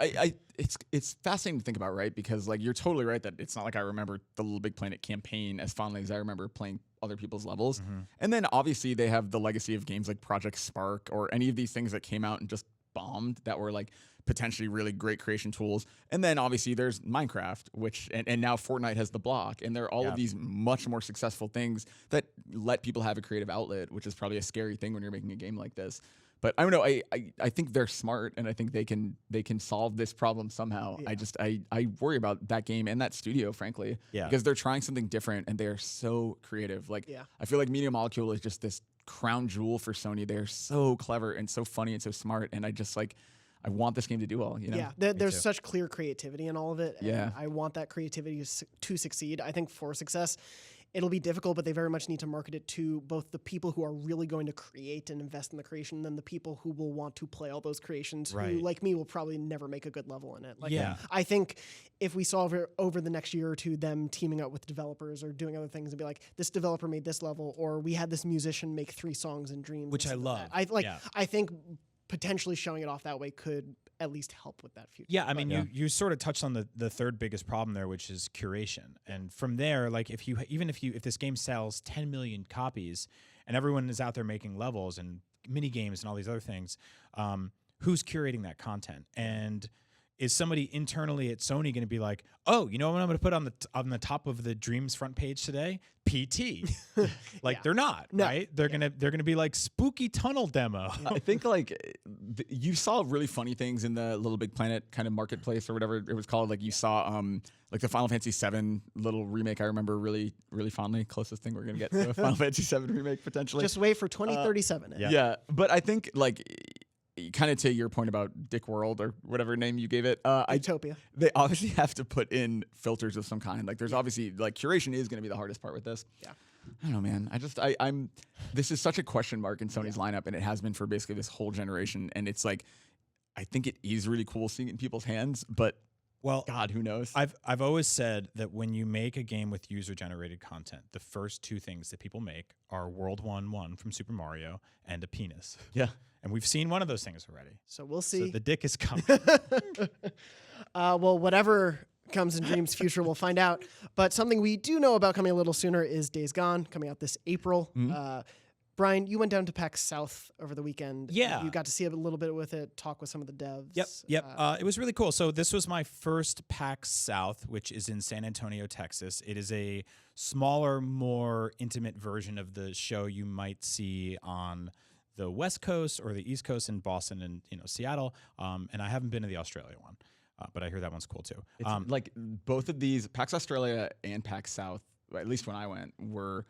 It's fascinating to think about, right? Because like you're totally right that it's not like I remember the Little Big Planet campaign as fondly as I remember playing other people's levels. And then obviously they have the legacy of games like Project Spark or any of these things that came out and just bombed that were like potentially really great creation tools. And then obviously there's Minecraft, which and now Fortnite has the block, and there are all of these much more successful things that let people have a creative outlet, which is probably a scary thing when you're making a game like this. But I don't know. I think they're smart, and I think they can solve this problem somehow. I worry about that game and that studio, frankly, because they're trying something different and they're so creative. Like I feel like Media Molecule is just this crown jewel for Sony. They're so clever and so funny and so smart, and I just like. I want this game to do well, you know? Yeah, there's such clear creativity in all of it. And I want that creativity to succeed. I think for success, it'll be difficult, but they very much need to market it to both the people who are really going to create and invest in the creation, and then the people who will want to play all those creations, who, like me, will probably never make a good level in it. Like, I think if we saw over the next year or two them teaming up with developers or doing other things and be like, this developer made this level, or we had this musician make 3 songs in Dreams. Which I love. I think potentially showing it off that way could at least help with that future. Yeah, I mean, you sort of touched on the third biggest problem there, which is curation. And from there, like if this game sells 10 million copies and everyone is out there making levels and mini games and all these other things, who's curating that content? And is somebody internally at Sony going to be like, oh, you know what I'm going to put on the top of the Dreams front page today? PT. They're not, right? They're gonna be like spooky tunnel demo. I think like you saw really funny things in the Little Big Planet kind of marketplace or whatever it was called. Like you saw like the Final Fantasy VII little remake. I remember really really fondly. Closest thing we're gonna get to a Final Fantasy VII remake potentially. Just wait for 2037. Yeah, but I think like. Kind of to your point about Dick World or whatever name you gave it, Utopia. They obviously have to put in filters of some kind. Like there's obviously like curation is going to be the hardest part with this. Yeah. I don't know, man. I'm. This is such a question mark in Sony's lineup, and it has been for basically this whole generation. And it's like, I think it is really cool seeing it in people's hands, but. Well, God, who knows? I've always said that when you make a game with user-generated content, the first 2 things that people make are World 1-1 from Super Mario and a penis. Yeah. And we've seen one of those things already. So we'll see. So the dick is coming. Well, whatever comes in Dreams' future, we'll find out. But something we do know about coming a little sooner is Days Gone, coming out this April. Brian, you went down to PAX South over the weekend. Yeah. You got to see a little bit with it, talk with some of the devs. Yep. It was really cool. So this was my first PAX South, which is in San Antonio, Texas. It is a smaller, more intimate version of the show you might see on the West Coast or the East Coast in Boston and Seattle. And I haven't been to the Australia one, but I hear that one's cool too. It's like both of these, PAX Australia and PAX South, at least when I went, were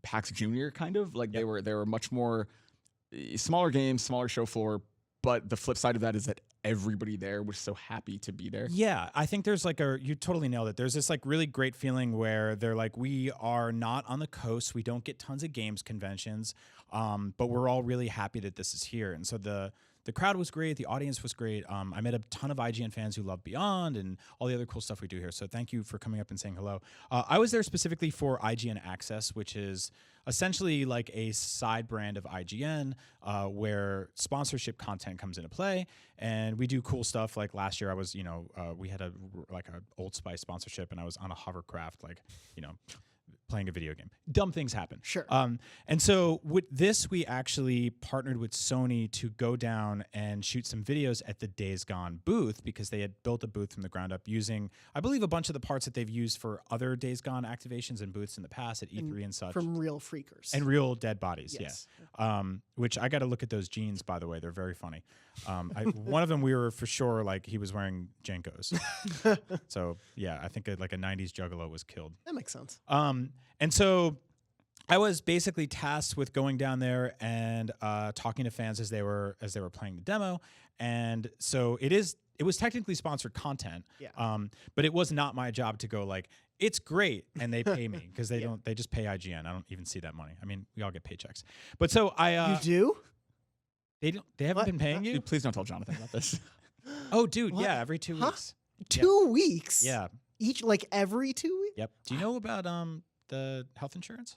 PAX Junior kind of like they were much more smaller games, smaller show floor. But the flip side of that is that everybody there was so happy to be there. Yeah, I think there's like you totally nailed it. There's this like really great feeling where they're like, we are not on the coast. We don't get tons of games conventions, but we're all really happy that this is here. And so the the crowd was great. The audience was great. I met a ton of IGN fans who love Beyond and all the other cool stuff we do here. So thank you for coming up and saying hello. I was there specifically for IGN Access, which is essentially like a side brand of IGN where sponsorship content comes into play, and we do cool stuff. Like last year, I was, we had a Old Spice sponsorship, and I was on a hovercraft, playing a video game. Dumb things happen. Sure. And so with this, we actually partnered with Sony to go down and shoot some videos at the Days Gone booth, because they had built a booth from the ground up using, I believe, a bunch of the parts that they've used for other Days Gone activations and booths in the past at E3 and such. From real freakers. And real dead bodies, yes. Yeah. Which I got to look at those jeans, by the way. They're very funny. One of them, we were for sure, like, he was wearing Jenkos. So, yeah, I think like a 90s juggalo was killed. That makes sense. And so I was basically tasked with going down there and talking to fans as they were playing the demo. And so it was technically sponsored content. Yeah. But it was not my job to go like, it's great, and they pay me, because they just pay IGN. I don't even see that money. I mean, we all get paychecks. But so you do? They haven't been paying you? Dude, please don't tell Jonathan about this. Oh, dude, What? yeah, every 2 weeks. 2 weeks? Yeah. Each, like every 2 weeks? Yep. Do you know about the health insurance?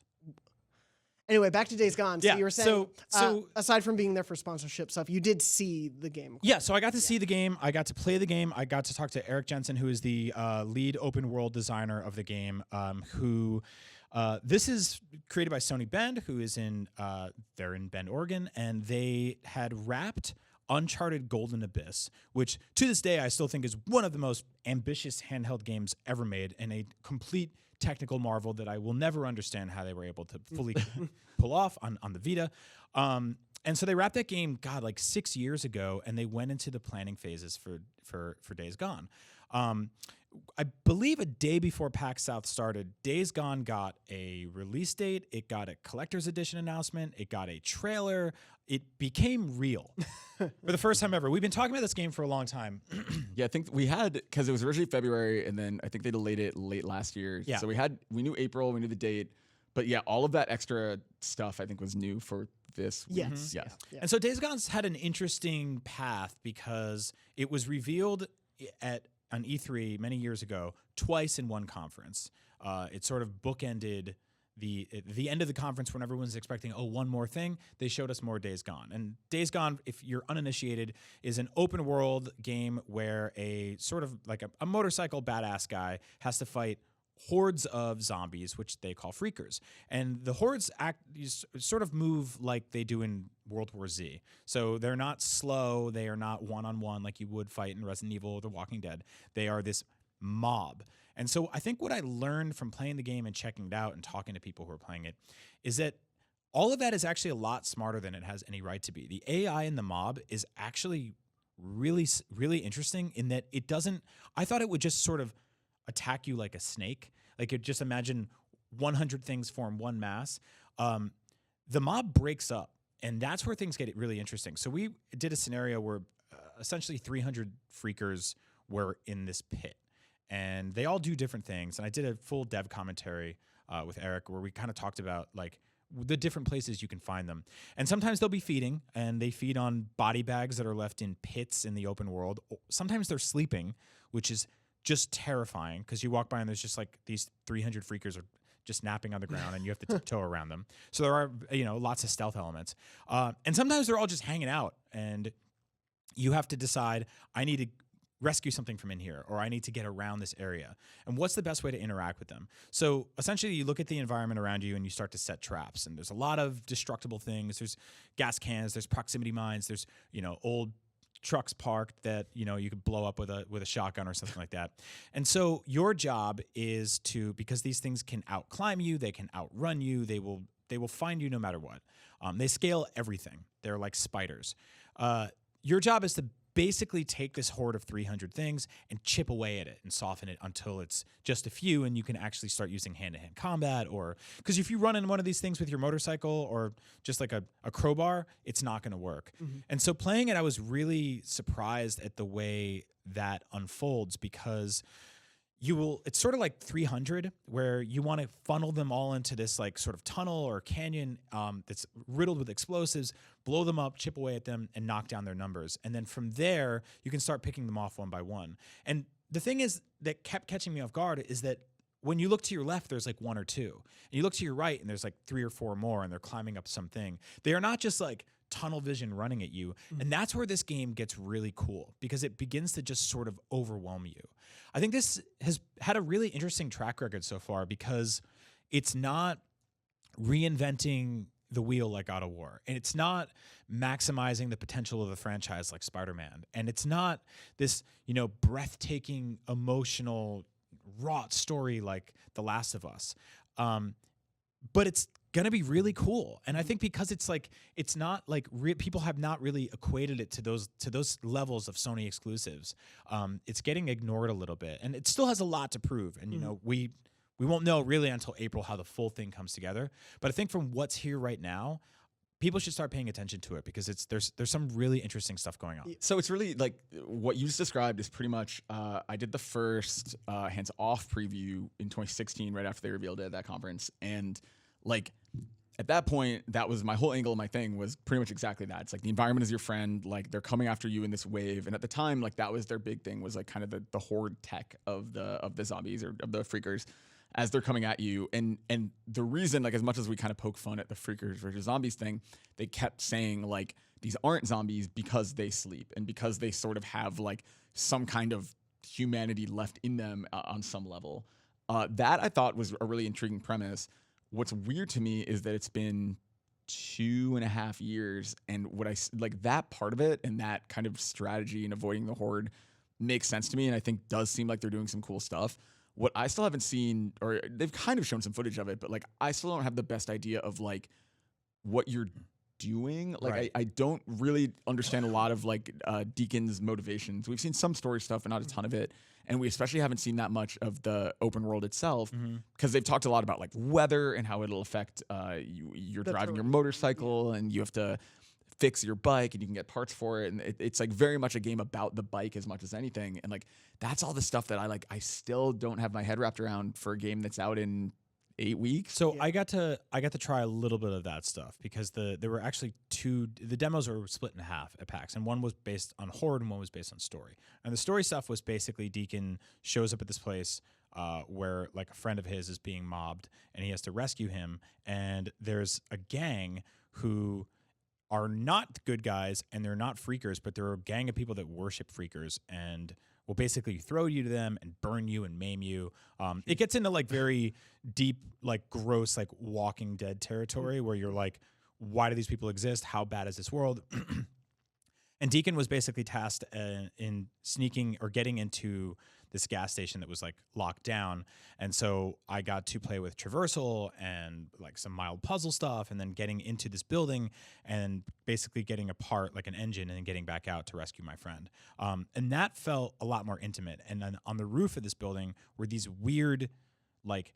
Anyway, back to Days Gone. So Yeah, you were saying, so aside from being there for sponsorship stuff, you did see the game. Yeah, so I got to see the game. I got to play the game. I got to talk to Eric Jensen, who is the lead open world designer of the game, this is created by Sony Bend, who is they're in Bend, Oregon, and they had wrapped Uncharted Golden Abyss, which to this day I still think is one of the most ambitious handheld games ever made, and a complete technical marvel that I will never understand how they were able to fully pull off on the Vita. And so they wrapped that game, like 6 years ago, and they went into the planning phases for Days Gone. I believe a day before PAX South started, Days Gone got a release date. It got a collector's edition announcement. It got a trailer. It became real for the first time ever. We've been talking about this game for a long time. Yeah, I think we had, because it was originally February, and then I think they delayed it late last year. Yeah. So we knew April, we knew the date. But yeah, all of that extra stuff I think was new for this. Yes. Mm-hmm. Yes. Yeah. And so Days Gone's had an interesting path, because it was revealed on E3 many years ago, twice in one conference. It sort of bookended the end of the conference when everyone's expecting, one more thing. They showed us more Days Gone. And Days Gone, if you're uninitiated, is an open world game where a sort of like a motorcycle badass guy has to fight hordes of zombies, which they call freakers. And the hordes sort of move like they do in World War Z. So they're not slow. They are not one-on-one like you would fight in Resident Evil or The Walking Dead. They are this mob. And so I think what I learned from playing the game and checking it out and talking to people who are playing it is that all of that is actually a lot smarter than it has any right to be. The AI in the mob is actually really, really interesting in that it doesn't, I thought it would just sort of attack you like a snake. Like, you just imagine 100 things form one mass. The mob breaks up, and that's where things get really interesting. So we did a scenario where essentially 300 freakers were in this pit, and they all do different things. And I did a full dev commentary with Eric where we kind of talked about like the different places you can find them. And sometimes they'll be feeding, and they feed on body bags that are left in pits in the open world. Sometimes they're sleeping, which is just terrifying, because you walk by and there's just like these 300 freakers are just napping on the ground, and you have to tiptoe around them. So there are, lots of stealth elements. And sometimes they're all just hanging out, and you have to decide, I need to rescue something from in here, or I need to get around this area. And what's the best way to interact with them? So essentially you look at the environment around you and you start to set traps. And there's a lot of destructible things. There's gas cans, there's proximity mines, there's, old trucks parked that, you could blow up with a shotgun or something like that. And so your job is to, because these things can outclimb you, they can outrun you, they will find you no matter what. They scale everything. They're like spiders. Your job is to basically take this horde of 300 things and chip away at it and soften it until it's just a few, and you can actually start using hand-to-hand combat. Or because if you run in one of these things with your motorcycle or just like a crowbar, it's not going to work. Mm-hmm. And so playing it, I was really surprised at the way that unfolds, because it's sort of like 300, where you want to funnel them all into this like sort of tunnel or canyon that's riddled with explosives, blow them up, chip away at them, and knock down their numbers. And then from there, you can start picking them off one by one. And the thing is that kept catching me off guard is that when you look to your left, there's like 1 or 2. And you look to your right, and there's like 3 or 4 more, and they're climbing up something. They are not just like tunnel vision running at you. And that's where this game gets really cool, because it begins to just sort of overwhelm you. I think this has had a really interesting track record so far, because it's not reinventing the wheel like God of War, and it's not maximizing the potential of the franchise like Spider-Man, and it's not this, breathtaking, emotional, wrought story like The Last of Us. But it's gonna be really cool, and I think because it's not like people have not really equated it to those levels of Sony exclusives. It's getting ignored a little bit, and it still has a lot to prove. And we won't know really until April how the full thing comes together. But I think from what's here right now, people should start paying attention to it, because there's some really interesting stuff going on. So it's really like what you just described is pretty much, I did the first hands-off preview in 2016, right after they revealed it at that conference. And like at that point, that was my whole angle of my thing, was pretty much exactly that. It's like the environment is your friend, like they're coming after you in this wave. And at the time, like that was their big thing, was like kind of the horde tech of the zombies or of the freakers as they're coming at you. And the reason, like as much as we kind of poke fun at the freakers versus zombies thing, they kept saying like these aren't zombies because they sleep, and because they sort of have like some kind of humanity left in them on some level. That I thought was a really intriguing premise. What's weird to me is that it's been 2.5 years, and what I like that part of it and that kind of strategy and avoiding the horde makes sense to me, and I think does seem like they're doing some cool stuff. What I still haven't seen, or they've kind of shown some footage of it, but like I still don't have the best idea of like what you're doing. Like Right. I don't really understand a lot of like Deacon's motivations. We've seen some story stuff, but not a ton of it. And we especially haven't seen that much of the open world itself, because they've talked a lot about like weather and how it'll affect you're driving your motorcycle, and you have to fix your bike and you can get parts for it. And it's like very much a game about the bike as much as anything. And like, that's all the stuff that I still don't have my head wrapped around for a game that's out in 8 weeks. So I got to try a little bit of that stuff, because there were actually the demos were split in half at PAX, and one was based on horde and one was based on story. And the story stuff was basically Deacon shows up at this place where like a friend of his is being mobbed, and he has to rescue him. And there's a gang who are not good guys, and they're not freakers, but they're a gang of people that worship freakers and will basically throw you to them and burn you and maim you. It gets into like very deep, like gross, like Walking Dead territory, where you're like, why do these people exist? How bad is this world? And Deacon was basically tasked in sneaking or getting into this gas station that was like locked down. And so I got to play with traversal and like some mild puzzle stuff, and then getting into this building and basically getting apart like an engine and then getting back out to rescue my friend. And that felt a lot more intimate. And then on the roof of this building were these weird like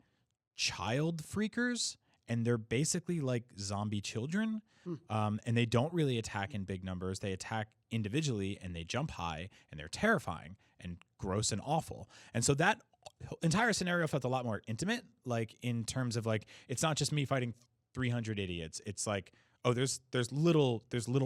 child freakers, and they're basically like zombie children. And they don't really attack in big numbers. They attack individually, and they jump high, and they're terrifying and gross and awful. And so that entire scenario felt a lot more intimate, like in terms of like, it's not just me fighting 300 idiots. It's like, oh, there's little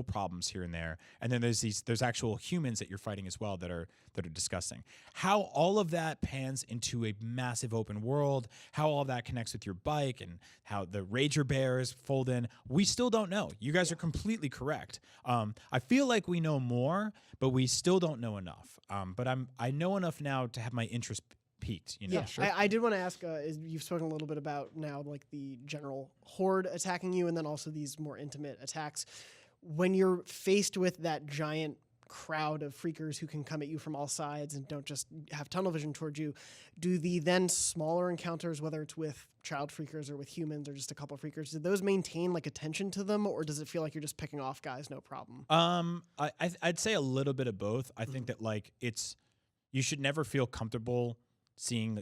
problems here and there, and then there's actual humans that you're fighting as well that are disgusting. How all of that pans into a massive open world, how all of that connects with your bike, and how the Rager Bears fold in, we still don't know. You guys are completely correct. I feel like we know more, but we still don't know enough. But I know enough now to have my interest peaked. Yeah, sure. I did want to ask, you've spoken a little bit about now like the general horde attacking you, and then also these more intimate attacks. When you're faced with that giant crowd of freakers who can come at you from all sides and don't just have tunnel vision towards you, do the then smaller encounters, whether it's with child freakers or with humans or just a couple of freakers, do those maintain like attention to them, or does it feel like you're just picking off guys no problem? I'd say a little bit of both. I think that like you should never feel comfortable seeing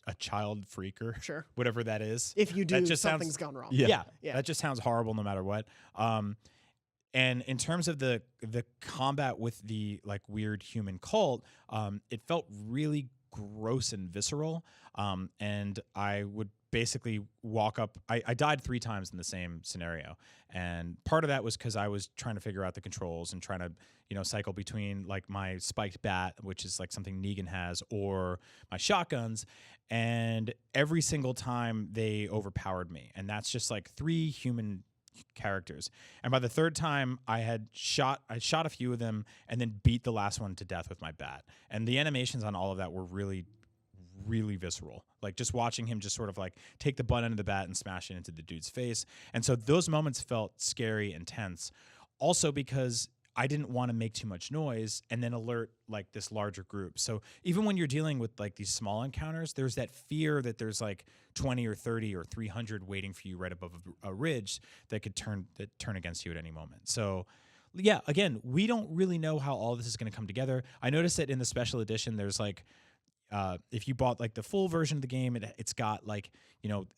a child freaker, Sure, whatever that is. If you do, just something's gone wrong. Yeah, that just sounds horrible no matter what. And in terms of the combat with the like weird human cult, it felt really gross and visceral. And I would basically walk up. I died 3 times in the same scenario. And part of that was because I was trying to figure out the controls and trying to, cycle between like my spiked bat, which is like something Negan has, or my shotguns. And every single time they overpowered me. And that's just like 3 human characters. And by the 3rd time I shot a few of them and then beat the last one to death with my bat. And the animations on all of that were really, really visceral. Like just watching him just sort of like take the butt end of the bat and smash it into the dude's face. And so those moments felt scary and tense. Also because I didn't want to make too much noise and then alert like this larger group. So even when you're dealing with like these small encounters, there's that fear that there's like 20 or 30 or 300 waiting for you right above a ridge that could turn against you at any moment. So yeah, again, we don't really know how all this is going to come together. I noticed that in the special edition, there's like, if you bought like the full version of the game, it's got like,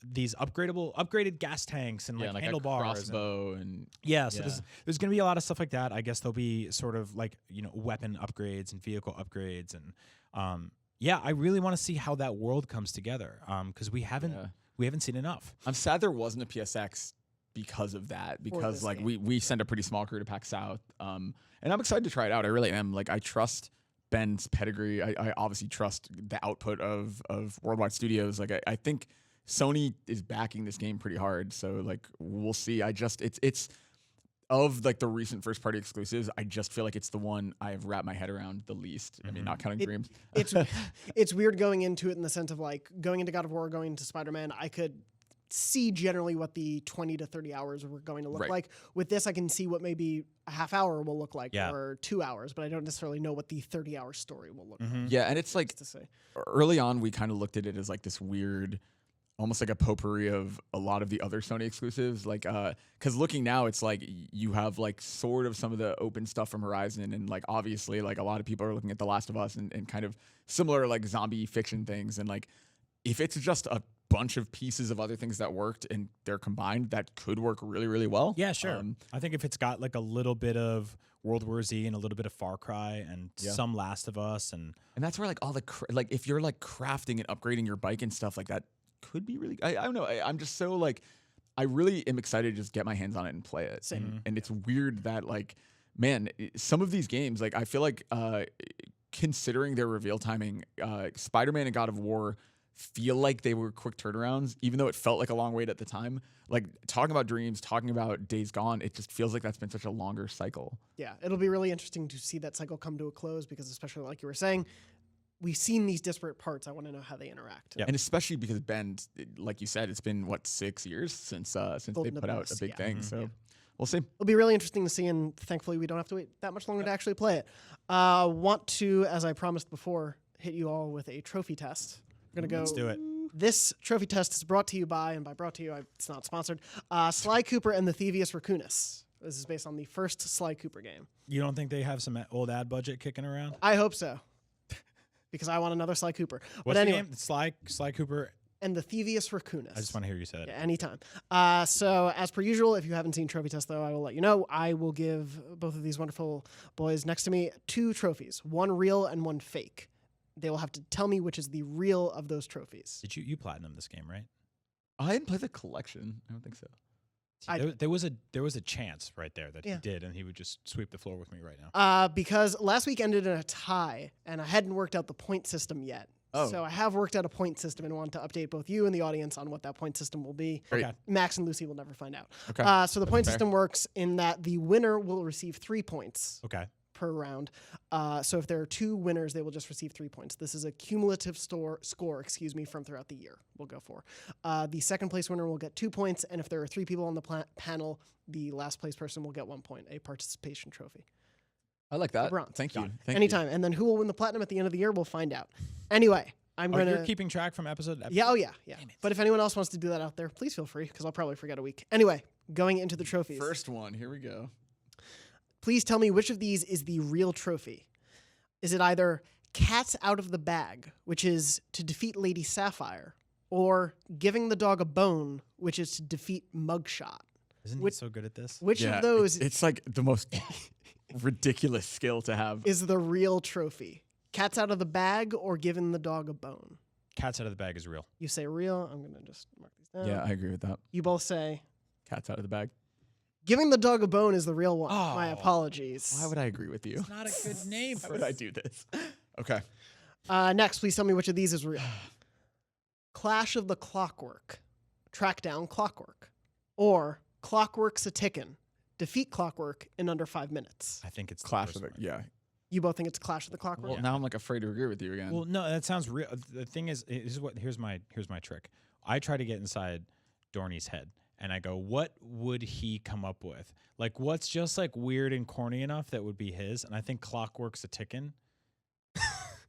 these upgraded gas tanks and like handlebars, crossbow and so there's going to be a lot of stuff like that. I guess there'll be sort of like, weapon upgrades and vehicle upgrades. And I really want to see how that world comes together. Cause we haven't seen enough. I'm sad there wasn't a PSX because of that, because like we send a pretty small crew to PAX South. And I'm excited to try it out. I really am. Like I trust Ben's pedigree. I obviously trust the output of Worldwide Studios. Like I think Sony is backing this game pretty hard. So like we'll see. It's of like the recent first party exclusives, I just feel like it's the one I've wrapped my head around the least. I mean, not counting Dreams. It's weird going into it in the sense of like going into God of War, going into Spider-Man. I could see generally what the 20 to 30 hours were going to look like. With this, I can see what maybe a half hour will look like or 2 hours, but I don't necessarily know what the 30-hour story will look like. Yeah, and it's like early on, we kind of looked at it as like this weird, almost like a potpourri of a lot of the other Sony exclusives. Like, because looking now, it's like you have like sort of some of the open stuff from Horizon, and like obviously like a lot of people are looking at The Last of Us and kind of similar like zombie fiction things. And like if it's just a bunch of pieces of other things that worked and they're combined, that could work really, really well. Yeah, sure. I think if it's got like a little bit of World War Z and a little bit of Far Cry and some Last of Us, and that's where like all the like if you're like crafting and upgrading your bike and stuff like that could be really. I don't know. I'm just so like I really am excited to just get my hands on it and play it. Same. And it's weird that like man, some of these games like I feel like considering their reveal timing, Spider-Man and God of War feel like they were quick turnarounds, even though it felt like a long wait at the time. Like talking about Dreams, talking about Days Gone, it just feels like that's been such a longer cycle. Yeah, it'll be really interesting to see that cycle come to a close because especially like you were saying, we've seen these disparate parts. I want to know how they interact. Yep. And especially because Ben, like you said, it's been what 6 years since they put out a big thing. So we'll see. It'll be really interesting to see, and thankfully we don't have to wait that much longer to actually play it. Want to, as I promised before, hit you all with a trophy test. We're going to go. Let's do it. This trophy test is brought to you by, and by brought to you, it's not sponsored, Sly Cooper and the Thievius Raccoonus. This is based on the first Sly Cooper game. You don't think they have some old ad budget kicking around? I hope so. Because I want another Sly Cooper. What's the name? Sly Cooper and the Thievius Raccoonus. I just want to hear you say it. Yeah, anytime. So as per usual, if you haven't seen Trophy Test, though, I will let you know. I will give both of these wonderful boys next to me 2 trophies, one real and one fake. They will have to tell me which is the real of those trophies. Did you platinum this game, right? I didn't play the collection. I don't think so. There was a chance right there that he did, and he would just sweep the floor with me right now. Because last week ended in a tie, and I hadn't worked out the point system yet. Oh. So I have worked out a point system and want to update both you and the audience on what that point system will be. Okay. Max and Lucy will never find out. Okay. So the point system works in that the winner will receive 3 points. Okay. Per round. So if there are 2 winners, they will just receive 3 points. This is a cumulative score, from throughout the year. We'll go for. The second place winner will get 2 points, and if there are 3 people on the panel, the last place person will get 1 point, a participation trophy. I like that. Thank you. Anytime. And then who will win the platinum at the end of the year, we'll find out. Anyway, you're keeping track from episode to episode? Yeah, oh yeah. But if anyone else wants to do that out there, please feel free, because I'll probably forget a week. Anyway, going into the trophies. First one, here we go. Please tell me which of these is the real trophy. Is it either Cats Out of the Bag, which is to defeat Lady Sapphire, or Giving the Dog a Bone, which is to defeat Mugshot? Isn't he so good at this? Which of those... It's like the most ridiculous skill to have. Is the real trophy? Cat's out of the bag or giving the dog a bone? Cat's out of the bag is real. You say real. I'm going to just mark these down. Yeah, I agree with that. You both say Cat's out of the bag. giving the dog a bone is the real one. Oh. My apologies. Why would I agree with you? It's not a good name Why would I do this? Okay. Next, please tell me which of these is real. Clash of the Clockwork. Track down Clockwork. Or Clockwork's a tickin'. Defeat Clockwork in under 5 minutes. I think it's Clash the of the first one. yeah. You both think it's Clash of the Clockwork? Well, now I'm like afraid to agree with you again. Well, no, that sounds real. The thing is here's my trick. I try to get inside Dorney's head and I go, what would he come up with? Like, what's just like weird and corny enough that would be his? And I think Clockwork's a tickin'.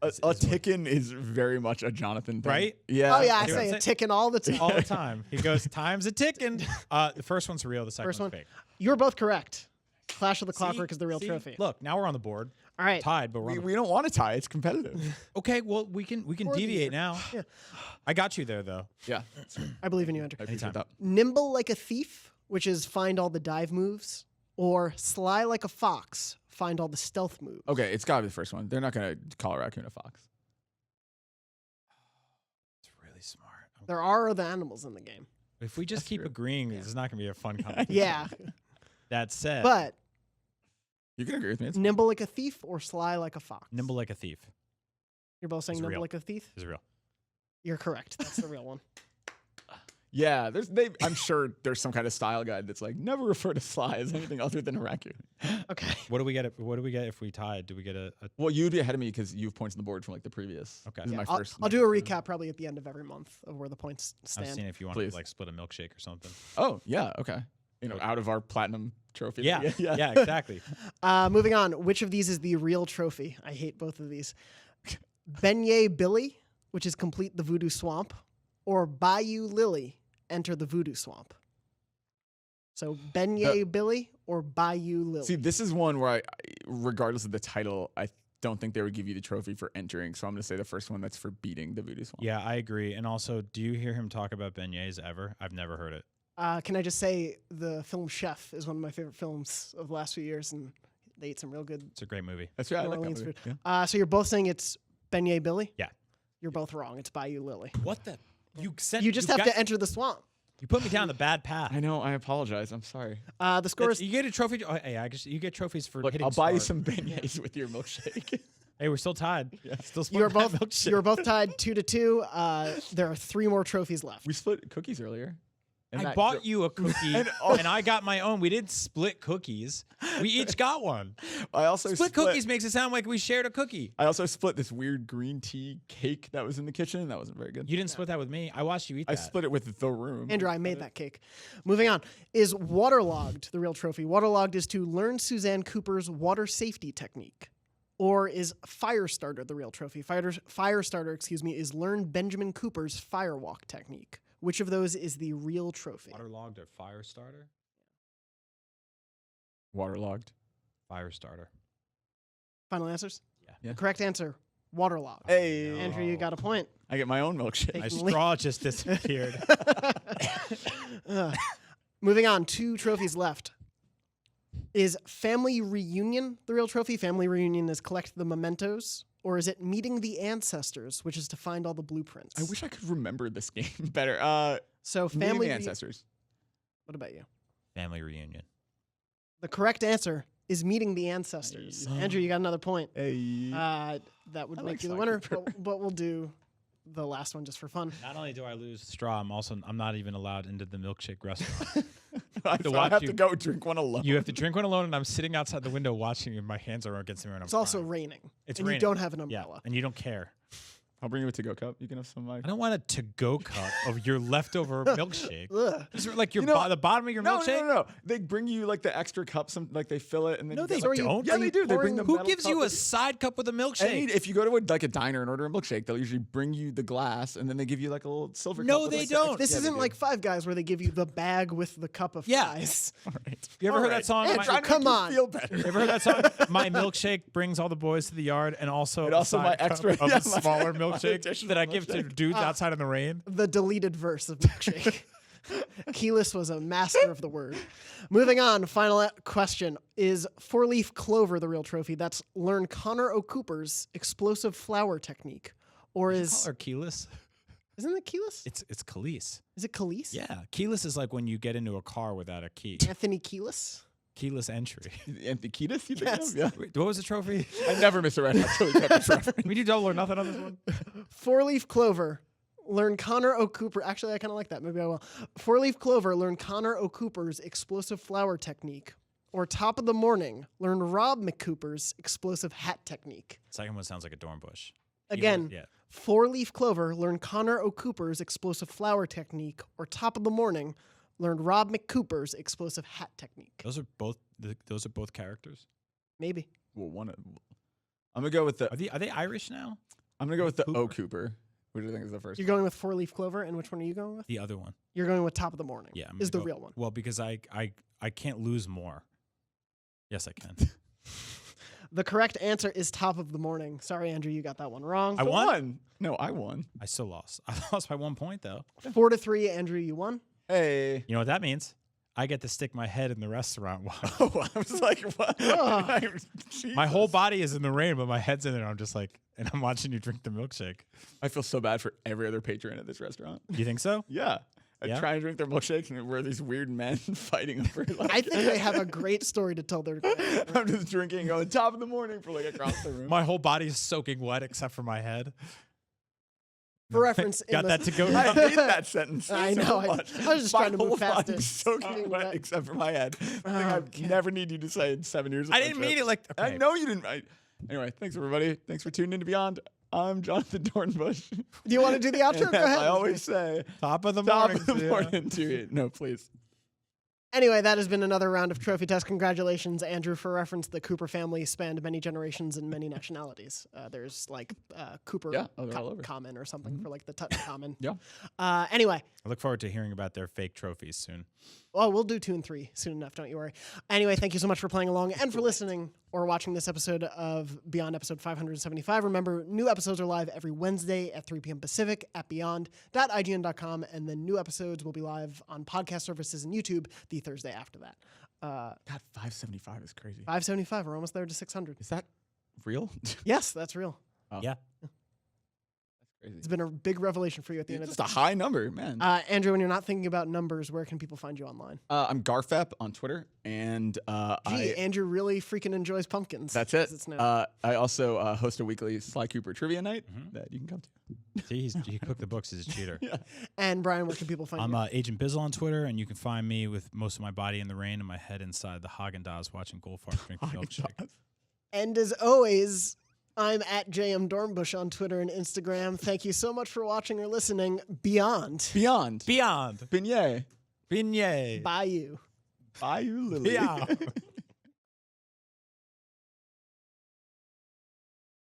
a tickin' is very much a Jonathan thing. Right? Yeah. Oh, yeah, I See what say I'm it saying? ticking all the time. All the time. He goes, time's a tickin'. The first one's real, the second First one's one. fake. You're both correct. Clash of the See? Clockwork is the real See? trophy. Look, now we're on the board. All right. Tied, but we're on the We don't want to tie. It's competitive. Okay, well, we can Or the deviate year. now. Yeah. I got you there, though. Yeah. I believe in you, Andrew. I appreciate that. Nimble like a thief, which is find all the dive moves, or sly like a fox, find all the stealth moves. Okay, it's got to be the first one. They're not going to call a raccoon a fox. It's really smart. There are other animals in the game. If we just keep true. agreeing, this is not going to be a fun competition. Yeah, That said, but You can agree with me. It's nimble like a thief or sly like a fox. nimble like a thief You're both saying is nimble real. like a thief? is real. You're correct. That's the real one. Yeah, I'm sure there's some kind of style guide that's like never refer to Sly as anything other than a raccoon. Okay. What do we get? What do we get if we tied? Do we get a Well, you'd be ahead of me because you have points on the board from like the previous. Okay. This is Yeah, my I'll, first. I'll do a recap probably at the end of every month of where the points I was stand. seeing if you want Please. to like split a milkshake or something. Oh yeah, okay. Out of our platinum trophy. Yeah, yeah, exactly. Moving on. Which of these is the real trophy? I hate both of these. Beignet Billy, which is complete the Voodoo Swamp, or Bayou Lily, enter the Voodoo Swamp. So Beignet Billy or Bayou Lily. See, this is one where regardless of the title, I don't think they would give you the trophy for entering. So I'm going to say the first one that's for beating the Voodoo Swamp. Yeah, I agree. And also, do you hear him talk about beignets ever? I've never heard it. Can I just say the film Chef is one of my favorite films of the last few years, and they eat some real good It's a great movie. That's right. I New like that Orleans movie. food. Yeah. So you're both saying it's Beignet Billy? Yeah. You're both wrong. It's Bayou Lily. What the? You said You just have to enter the swamp. You put me down the bad path. I know. I apologize. I'm sorry. The score is You get a trophy. Oh, hey, you get trophies for Look, hitting I'll buy you start. some beignets with your milkshake. Hey, we're still tied. Still you're smoking that both milkshake. you're both tied 2-2. There are 3 more trophies left. We split cookies earlier. And I that- bought you a cookie, And- and I got my own. We didn't split cookies. We each got one. I also Split cookies makes it sound like we shared a cookie. I also split this weird green tea cake that was in the kitchen, and that wasn't very good. You didn't split that with me. I watched you eat I that. split it with the room. Andrew, I made that cake. Moving on. Is Waterlogged the real trophy? Waterlogged is to learn Suzanne Cooper's water safety technique. Or is Firestarter the real trophy? Firestarter, is learn Benjamin Cooper's firewalk technique. Which of those is the real trophy? Waterlogged or fire starter? Waterlogged. Fire starter. Final answers? Yeah. The correct answer, waterlogged. Hey, Andrew, you got a point. I get my own milkshake. Take My the lead. straw just disappeared. Moving on, 2 trophies left. Is Family Reunion the real trophy? Family Reunion is collect the mementos. Or is it Meeting the Ancestors, which is to find all the blueprints? I wish I could remember this game better. So Meeting Family the Ancestors. What about you? Family reunion. The correct answer is Meeting the Ancestors. Andrew, you got another point. Hey. That would I make like you the Sly winner, Cooper. but we'll do the last one just for fun. Not only do I lose straw, I'm not even allowed into the milkshake restaurant. I to watch have you- to go drink one alone. You have to drink one alone, and I'm sitting outside the window watching you. And my hands are against the mirror. And I'm It's also crying. raining. It's and raining. you don't have an Yeah, umbrella. and you don't care. I'll bring you a to-go cup. You can have some of my... I don't want a to-go cup of your leftover milkshake. Ugh. Is it like your You know- the bottom of your No, milkshake? no. They bring you like the extra cup. Like they fill it and then No, you they get, like, don't. Yeah, they do. They bring the Who metal gives cup you a with- side cup with a milkshake? If you go to a diner and order a milkshake, they'll usually bring you the glass and then they give you like a little silver cup. No, with, they like, don't. This Yeah, they isn't do. like Five Guys where they give you the bag with the cup of Yeah. fries. All right. You ever heard that song? Andrew, My- come on. Feel better. You ever heard that song? My milkshake brings all the boys to the yard, and also And a also side my cup extra- of yeah, a my- smaller my milkshake additional that I give to milkshake. dudes outside in the rain. The deleted verse of Milkshake. Keyless was a master of the word. Moving on, final question. Is four-leaf clover the real trophy? That's learn Connor O'Cooper's explosive flower technique. Or Call is... her keyless. Isn't it keyless? It's Keyless. Is it Keyless? Yeah, keyless is like when you get into a car without a key. Anthony Keyless? Keyless entry. Anthony Kiedis, you think Yes. of? Yeah. Wait, what was the trophy? I never miss a Red Hot Chili Peppers reference. We do double or nothing on this one. Four-leaf clover. Learn Connor O'Cooper. Actually, I kind of like that. Maybe I will. Four-leaf clover. Learn Connor O'Cooper's explosive flower technique. Or top of the morning. Learn Rob McCooper's explosive hat technique. Second one sounds like a Dornbush. Again, Yeah. four-leaf clover. Learn Connor O'Cooper's explosive flower technique. Or top of the morning. Learn Rob McCooper's explosive hat technique. Those are both characters. Maybe. Well, I'm gonna go with the. Are they Irish now? I'm gonna go with the Cooper. O Cooper. Which I think is the first. You're going with four-leaf clover, and which one are you going with? The other one. You're going with top of the morning. Yeah, is the real one. Well, because I can't lose more. Yes, I can. The correct answer is top of the morning. Sorry, Andrew, you got that one wrong. I won? No, I won. I still lost. I lost by 1 point though. 4-3, Andrew, you won. Hey. You know what that means? I get to stick my head in the restaurant while Oh, I was like, what? Oh. my whole body is in the rain, but my head's in it. I'm just like, and I'm watching you drink the milkshake. I feel so bad for every other patron at this restaurant. You think so? Yeah. I Yeah? try and drink their milkshakes, and we're these weird men fighting over. Like, I think they have a great story to tell their I'm just drinking on top of the morning for like across the room. My whole body is soaking wet except for my head. For reference, in Got the- that to go. I hate that sentence. I so know, much. I was just My trying to move whole past body's it. soaking Getting wet wet. except for my head. Oh, I okay. never need you to say in 7 years. Of I didn't mean it like. I Okay. know you didn't. Anyway, thanks everybody. Thanks for tuning in to Beyond. I'm Jonathan Dornbush. Do you want to do the outro? And Go as ahead. I always say, Top of the top morning. of the yeah. morning to you. No, please. Anyway, that has been another round of Trophy Test. Congratulations, Andrew. For reference, the Cooper family spanned many generations and many nationalities. There's like Cooper Yeah, they're all over. Common or something for like the Tutankhamun. Yeah. Anyway, I look forward to hearing about their fake trophies soon. well, we'll do 2 and 3 soon enough. Don't you worry. Anyway, thank you so much for playing along and for listening or watching this episode of Beyond episode 575. Remember, new episodes are live every Wednesday at 3 p.m. Pacific at beyond.ign.com, and then new episodes will be live on podcast services and YouTube the Thursday after that. God, 575 is crazy. 575. We're almost there to 600. Is that real? Yes, that's real. Oh. Yeah. Crazy. It's been a big revelation for you at the end It's of just the a high number, man. Andrew, when you're not thinking about numbers, where can people find you online? I'm Garfep on Twitter, and Andrew really freaking enjoys pumpkins. that's it. 'cause It's now. I also host a weekly Sly Cooper trivia night that you can come to. See, he cooked the books. He's a cheater. Yeah. And Brian, where can people find I'm you? Agent Bizzle on Twitter, and you can find me with most of my body in the rain and my head inside the Haagen-Dazs watching Goldfarb drink the milkshake. And as always, I'm at JM Dornbush on Twitter and Instagram. Thank you so much for watching or listening. Beyond. Beyond. Beyond. Beignet. Beignet. Bye you. Bye, you Lily. Yeah.